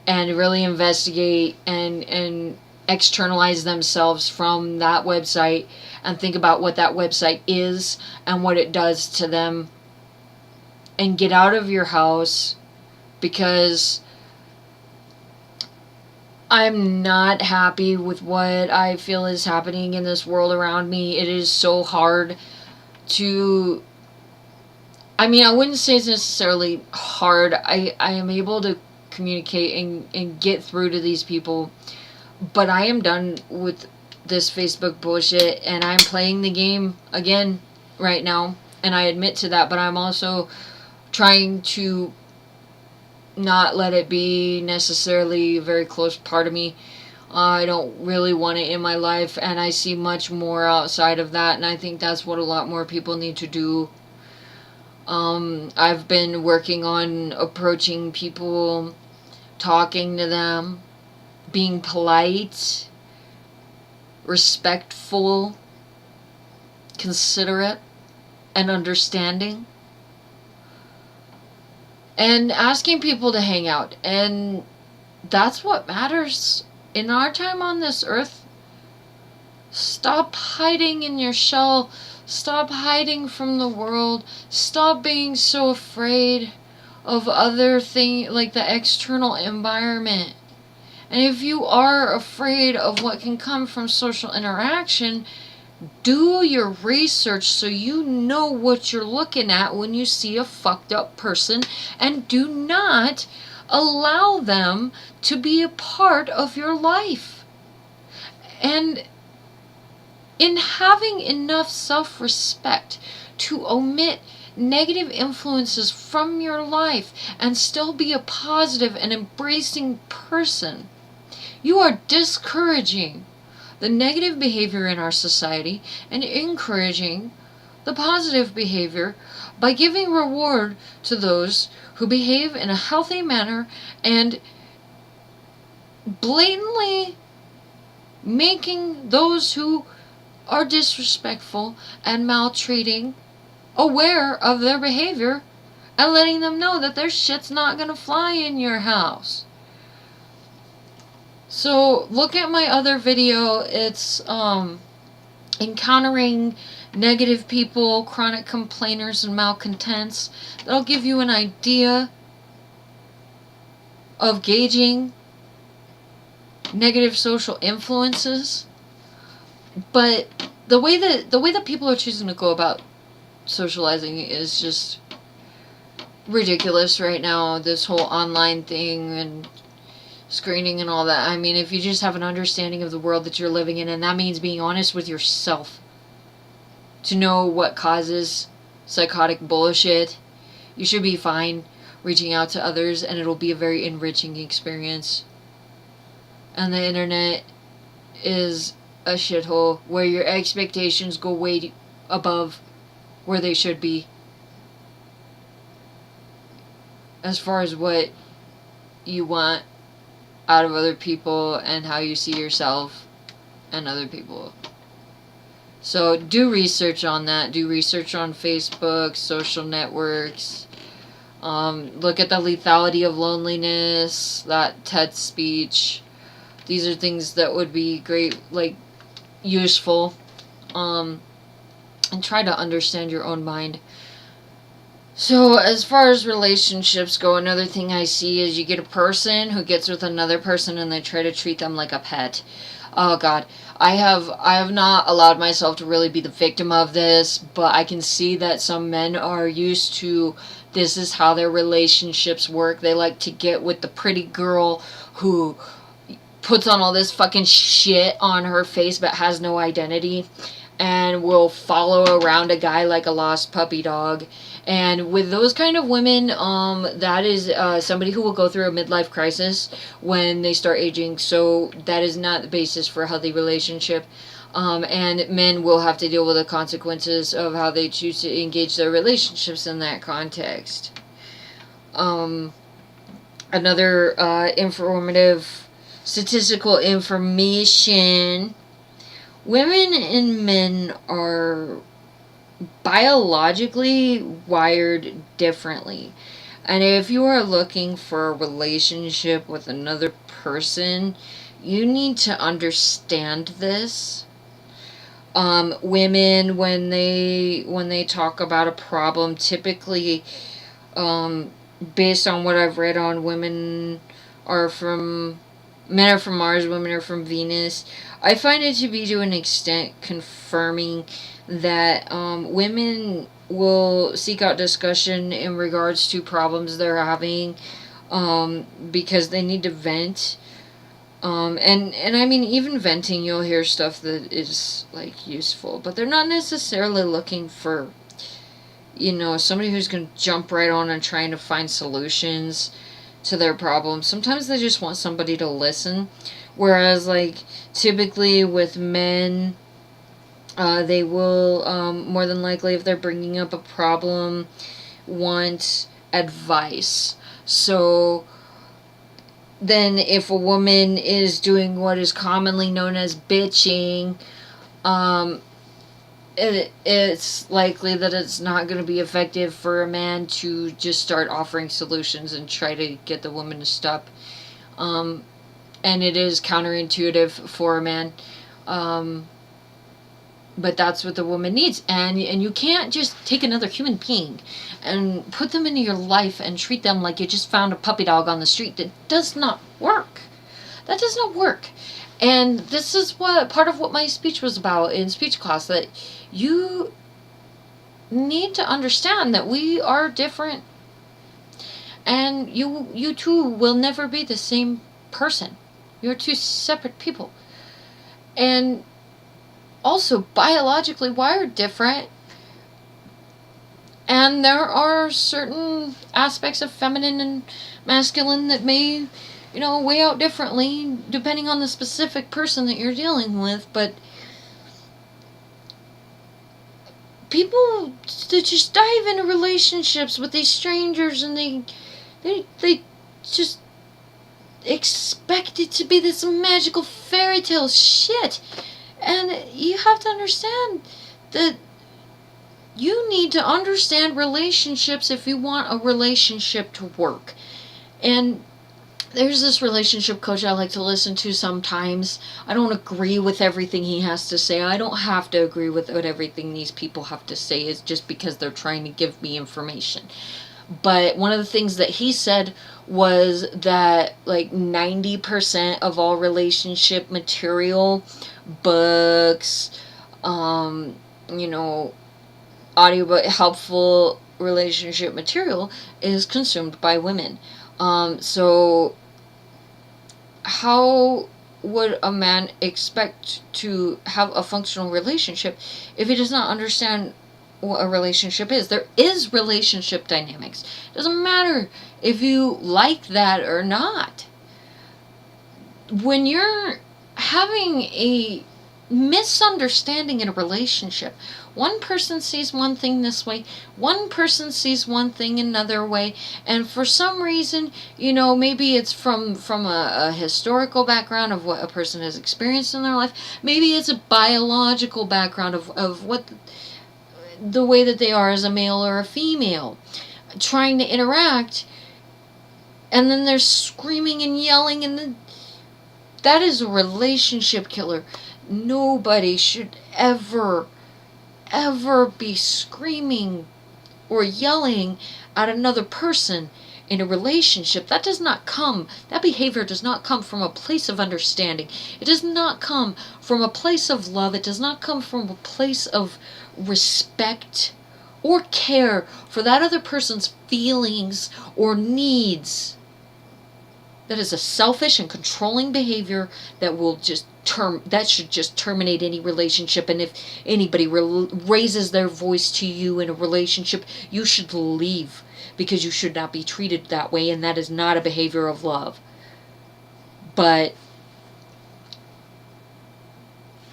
and really investigate and externalize themselves from that website and think about what that website is and what it does to them, and get out of your house, because I'm not happy with what I feel is happening in this world around me. It is so hard to, I mean, I wouldn't say it's necessarily hard. I am able to communicate and get through to these people, but I am done with this Facebook bullshit, and I'm playing the game again right now, and I admit to that, but I'm also trying to not let it be necessarily a very close part of me. I don't really want it in my life, and I see much more outside of that, and I think that's what a lot more people need to do. I've been working on approaching people, talking to them, being polite, respectful, considerate, and understanding, and asking people to hang out. And that's what matters in our time on this earth. Stop hiding in your shell. Stop hiding from the world. Stop being so afraid of other things, like the external environment. And if you are afraid of what can come from social interaction, do your research so you know what you're looking at when you see a fucked up person, and do not allow them to be a part of your life. And in having enough self-respect to omit negative influences from your life and still be a positive and embracing person, you are discouraging the negative behavior in our society and encouraging the positive behavior by giving reward to those who behave in a healthy manner and blatantly making those who are disrespectful and maltreating aware of their behavior and letting them know that their shit's not gonna fly in your house. So look at my other video. It's encountering negative people, chronic complainers, and malcontents. That'll give you an idea of gauging negative social influences. But the way that people are choosing to go about socializing is just ridiculous right now. This whole online thing and screening and all that. I mean, if you just have an understanding of the world that you're living in, and that means being honest with yourself to know what causes psychotic bullshit, you should be fine reaching out to others, and it'll be a very enriching experience. And the internet is a shithole where your expectations go way above where they should be as far as what you want out of other people and how you see yourself and other people. So do research on that. Do research on Facebook, social networks. Look at the lethality of loneliness, that TED speech. These are things that would be great, like, useful. And try to understand your own mind. So as far as relationships go, another thing I see is you get a person who gets with another person and they try to treat them like a pet. Oh God, I have not allowed myself to really be the victim of this, but I can see that some men are used to this is how their relationships work. They like to get with the pretty girl who puts on all this fucking shit on her face but has no identity, and will follow around a guy like a lost puppy dog. And with those kind of women, that is somebody who will go through a midlife crisis when they start aging. So that is not the basis for a healthy relationship. And men will have to deal with the consequences of how they choose to engage their relationships in that context. Another informative statistical information women and men are biologically wired differently. And if you are looking for a relationship with another person, you need to understand this. Women, when they talk about a problem, typically, um, based on what I've read on are from men are from Mars, women are from Venus. I find it to be, to an extent, confirming that women will seek out discussion in regards to problems they're having, because they need to vent. And I mean, even venting, you'll hear stuff that is, like, useful, but they're not necessarily looking for, somebody who's going to jump right on and trying to find solutions to their problems. Sometimes they just want somebody to listen. Whereas, like, typically with men, they will, more than likely, if they're bringing up a problem, want advice. So then, if a woman is doing what is commonly known as bitching, um, it's likely that it's not going to be effective for a man to just start offering solutions and try to get the woman to stop. And it is counterintuitive for a man. But that's what the woman needs. And you can't just take another human being and put them into your life and treat them like you just found a puppy dog on the street. That does not work. That does not work. And this is what part of what my speech was about in speech class, that you need to understand that we are different, and you two will never be the same person. You're two separate people. And also biologically wired different. And there are certain aspects of feminine and masculine that may, weigh out differently depending on the specific person that you're dealing with. But people that just dive into relationships with these strangers, and they just expect it to be this magical fairy tale shit. And you have to understand that you need to understand relationships if you want a relationship to work. And there's this relationship coach I like to listen to sometimes. I don't agree with everything he has to say. I don't have to agree with what everything these people have to say, is just because they're trying to give me information. But one of the things that he said was that, like, 90% of all relationship material, books, audiobook, helpful relationship material, is consumed by women. So how would a man expect to have a functional relationship if he does not understand what a relationship is? There is relationship dynamics. It doesn't matter if you like that or not. When you're having a misunderstanding in a relationship, one person sees one thing this way, one person sees one thing another way, and for some reason, maybe it's from a historical background of what a person has experienced in their life, maybe it's a biological background of what the way that they are as a male or a female, trying to interact, and then they're screaming and yelling, and that is a relationship killer. Nobody should ever be screaming or yelling at another person in a relationship. That behavior does not come from a place of understanding. It does not come from a place of love. It does not come from a place of respect or care for that other person's feelings or needs. That is a selfish and controlling behavior that should just terminate any relationship. And if anybody raises their voice to you in a relationship, you should leave, because you should not be treated that way, and that is not a behavior of love. But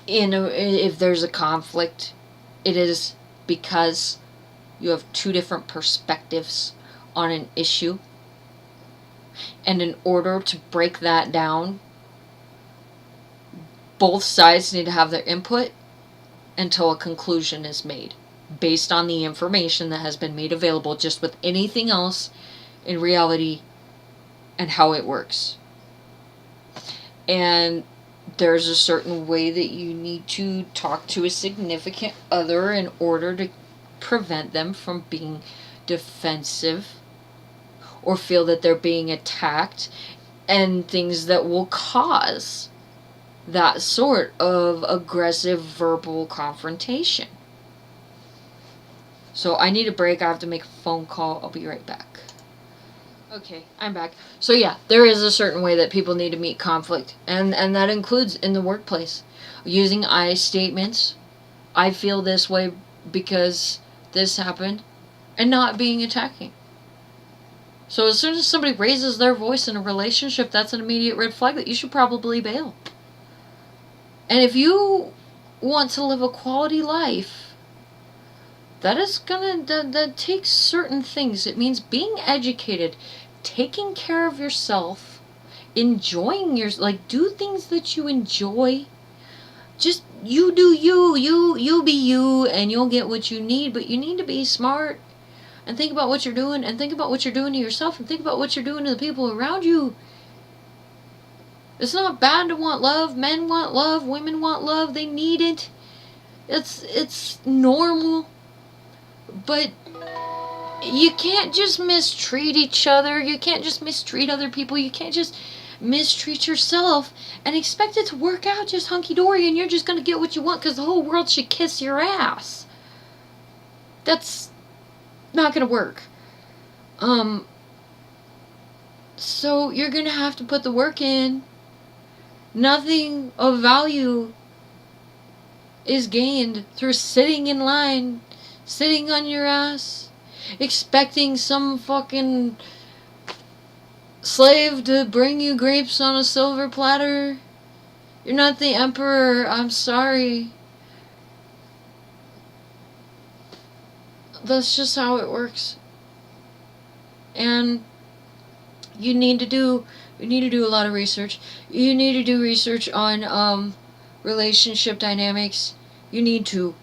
if there's a conflict, it is because you have two different perspectives on an issue. And in order to break that down, both sides need to have their input until a conclusion is made based on the information that has been made available, just with anything else in reality and how it works. And there's a certain way that you need to talk to a significant other in order to prevent them from being defensive or feel that they're being attacked, and things that will cause that sort of aggressive verbal confrontation. So I need a break. I have to make a phone call. I'll be right back. Okay, I'm back. So yeah, there is a certain way that people need to meet conflict, and that includes in the workplace. Using I statements, I feel this way because this happened, and not being attacking. So as soon as somebody raises their voice in a relationship, that's an immediate red flag that you should probably bail. And if you want to live a quality life, that takes certain things. It means being educated, taking care of yourself, enjoying do things that you enjoy. Just you do you be you, and you'll get what you need. But you need to be smart and think about what you're doing, and think about what you're doing to yourself, and think about what you're doing to the people around you. It's not bad to want love. Men want love. Women want love. They need it. It's normal. But you can't just mistreat each other. You can't just mistreat other people. You can't just mistreat yourself and expect it to work out just hunky-dory and you're just going to get what you want because the whole world should kiss your ass. That's not going to work. So you're going to have to put the work in. Nothing of value is gained through sitting in line, sitting on your ass, expecting some fucking slave to bring you grapes on a silver platter. You're not the emperor. I'm sorry. That's just how it works. And you need to do a lot of research. You need to do research on relationship dynamics. You need to,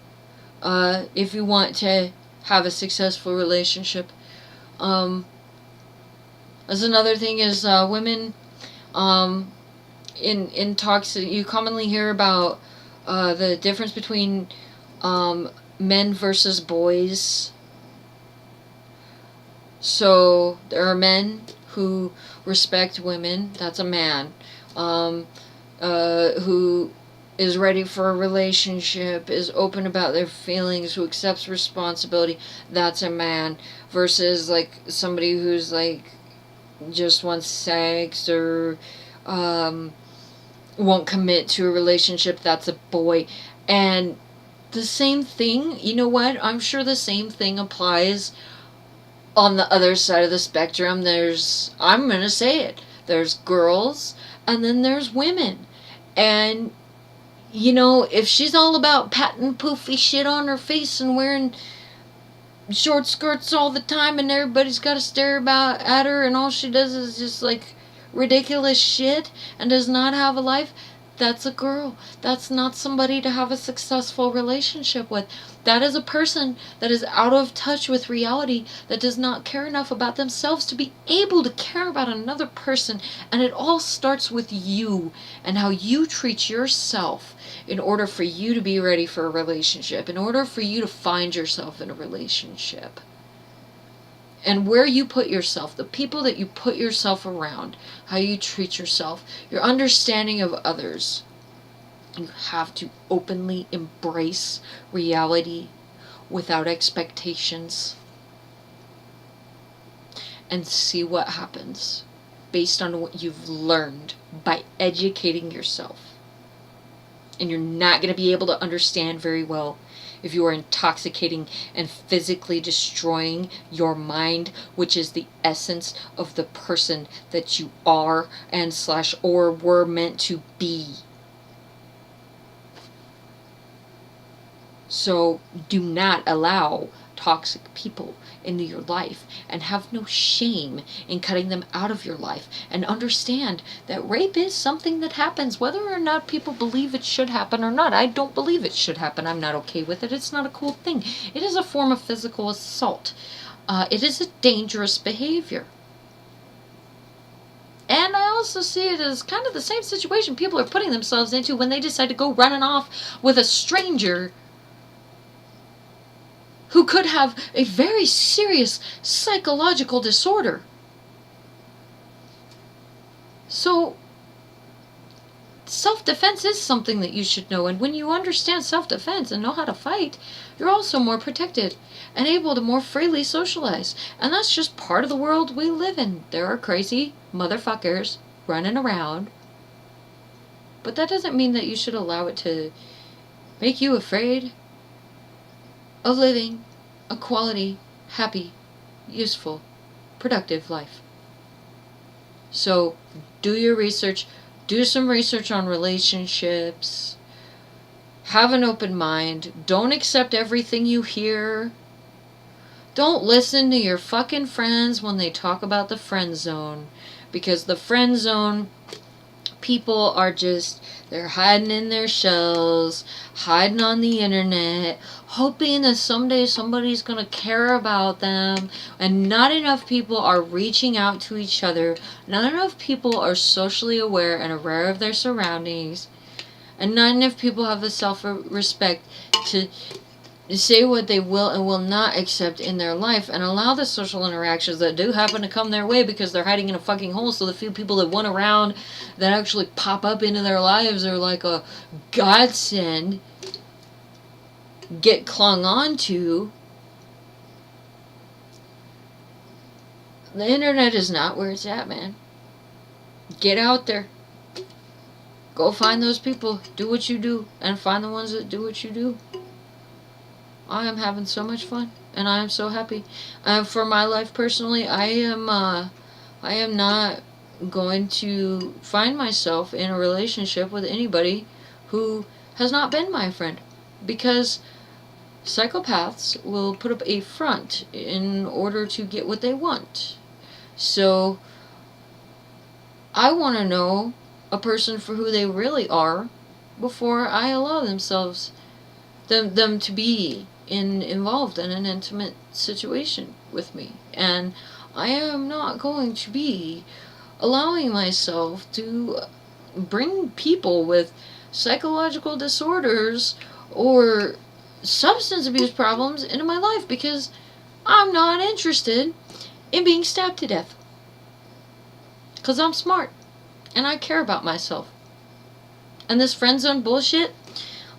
if you want to have a successful relationship. As another thing is women, in talks you commonly hear about the difference between men versus boys. So there are men who respect women. That's a man. Who is ready for a relationship, is open about their feelings, who accepts responsibility. That's a man. Versus somebody who's just wants sex or won't commit to a relationship. That's a boy. And the same thing, you know what? I'm sure the same thing applies on the other side of the spectrum. I'm going to say it, there's girls and then there's women. And, if she's all about patting poofy shit on her face and wearing short skirts all the time and everybody's got to stare at her and all she does is just ridiculous shit and does not have a life, that's a girl. That's not somebody to have a successful relationship with. That is a person that is out of touch with reality, that does not care enough about themselves to be able to care about another person. And it all starts with you and how you treat yourself in order for you to be ready for a relationship, in order for you to find yourself in a relationship. And where you put yourself, the people that you put yourself around, how you treat yourself, your understanding of others. You have to openly embrace reality without expectations and see what happens based on what you've learned by educating yourself. And you're not going to be able to understand very well if you are intoxicating and physically destroying your mind, which is the essence of the person that you are or were meant to be. So do not allow toxic people into your life, and have no shame in cutting them out of your life, and understand that rape is something that happens whether or not people believe it should happen or not. I don't believe it should happen. I'm not okay with it. It's not a cool thing. It is a form of physical assault. It is a dangerous behavior. And I also see it as kind of the same situation people are putting themselves into when they decide to go running off with a stranger who could have a very serious psychological disorder. So, self-defense is something that you should know, and when you understand self-defense and know how to fight, you're also more protected and able to more freely socialize. And that's just part of the world we live in. There are crazy motherfuckers running around, but that doesn't mean that you should allow it to make you afraid of living a quality, happy, useful, productive life. So do your research. Do some research on relationships. Have an open mind. Don't accept everything you hear. Don't listen to your fucking friends when they talk about the friend zone. Because the friend zone people are just, they're hiding in their shells, hiding on the internet, hoping that someday somebody's going to care about them, and not enough people are reaching out to each other. Not enough people are socially aware and aware of their surroundings, and not enough people have the self-respect to say what they will and will not accept in their life, and allow the social interactions that do happen to come their way, because they're hiding in a fucking hole. So the few people that want around that actually pop up into their lives are like a godsend, get clung on to. The internet is not where it's at, man. Get out there. Go find those people. Do what you do, and find the ones that do what you do. I am having so much fun, and I am so happy. For my life personally, I am not going to find myself in a relationship with anybody who has not been my friend, because psychopaths will put up a front in order to get what they want. So I want to know a person for who they really are before I allow them to be involved in an intimate situation with me. And I am not going to be allowing myself to bring people with psychological disorders or substance abuse problems into my life, because I'm not interested in being stabbed to death. Because I'm smart and I care about myself. And this friend zone bullshit,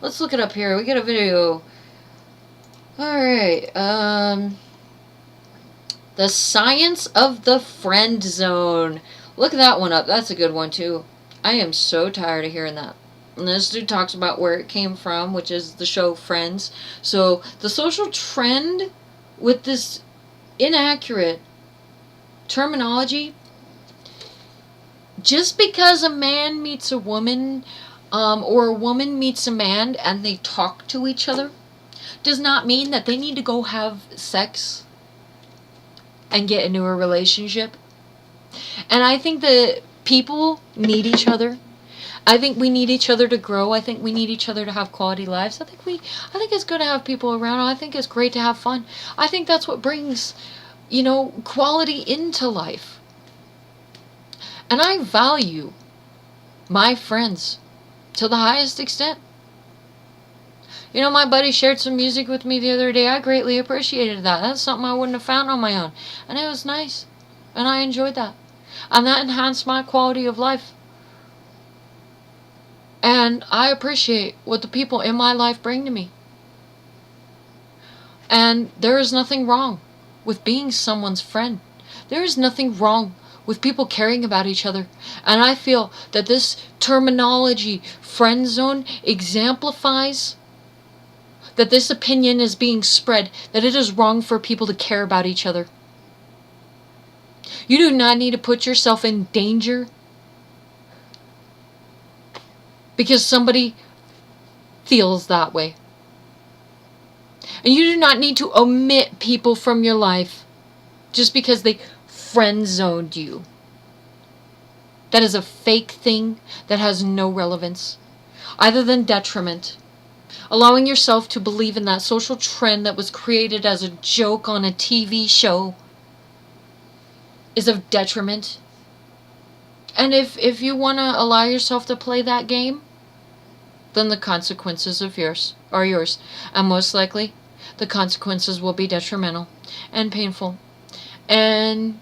let's look it up here. We got a video. Alright, The Science of the Friend Zone. Look that one up. That's a good one, too. I am so tired of hearing that. And this dude talks about where it came from, which is the show Friends. So, the social trend with this inaccurate terminology, just because a man meets a woman, or a woman meets a man and they talk to each other, does not mean that they need to go have sex and get into a relationship. And I think that people need each other. I think we need each other to grow. I think we need each other to have quality lives. I think it's good to have people around. I think it's great to have fun. I think that's what brings, quality into life. And I value my friends to the highest extent. My buddy shared some music with me the other day. I greatly appreciated that. That's something I wouldn't have found on my own. And it was nice. And I enjoyed that. And that enhanced my quality of life. And I appreciate what the people in my life bring to me. And there is nothing wrong with being someone's friend. There is nothing wrong with people caring about each other. And I feel that this terminology, friend zone, exemplifies that this opinion is being spread, that it is wrong for people to care about each other. You do not need to put yourself in danger because somebody feels that way. And you do not need to omit people from your life just because they friend zoned you. That is a fake thing that has no relevance, other than detriment. Allowing yourself to believe in that social trend that was created as a joke on a TV show is of detriment. And if you want to allow yourself to play that game, then the consequences are yours. And most likely, the consequences will be detrimental and painful. And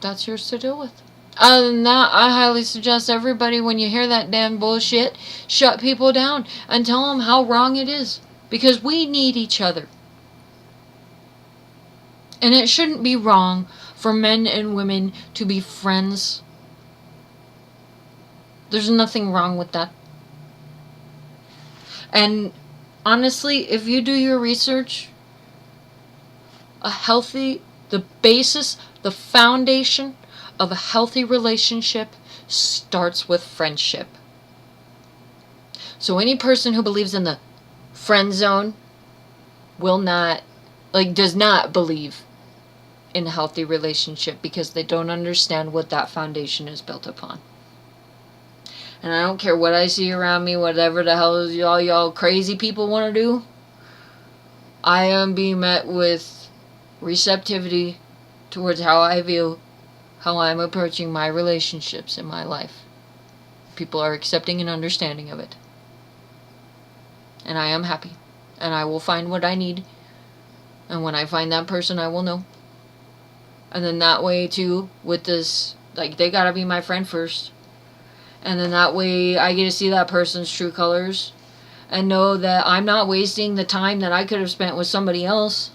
that's yours to deal with. Other than that, I highly suggest everybody, when you hear that damn bullshit, shut people down and tell them how wrong it is. Because we need each other. And it shouldn't be wrong for men and women to be friends. There's nothing wrong with that. And honestly, if you do your research, the basis, the foundation of a healthy relationship starts with friendship. So any person who believes in the friend zone does not believe in a healthy relationship, because they don't understand what that foundation is built upon. And I don't care what I see around me, whatever the hell y'all crazy people want to do, I am being met with receptivity towards how I feel, how I'm approaching my relationships in my life. People are accepting and understanding of it. And I am happy. And I will find what I need. And when I find that person, I will know. And then that way, too, with this, they gotta be my friend first. And then that way, I get to see that person's true colors. And know that I'm not wasting the time that I could have spent with somebody else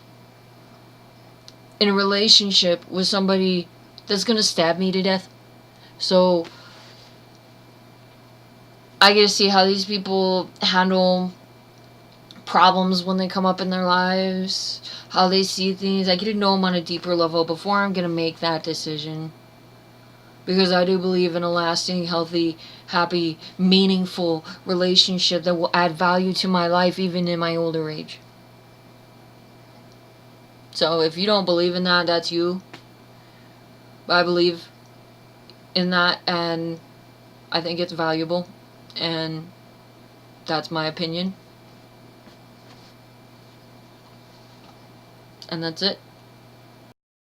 in a relationship with somebody that's gonna stab me to death. So I get to see how these people handle problems when they come up in their lives, how they see things. I get to know them on a deeper level before I'm gonna make that decision. Because I do believe in a lasting, healthy, happy, meaningful relationship that will add value to my life even in my older age. So if you don't believe in that, that's you. But I believe in that, and I think it's valuable. And that's my opinion. And that's it.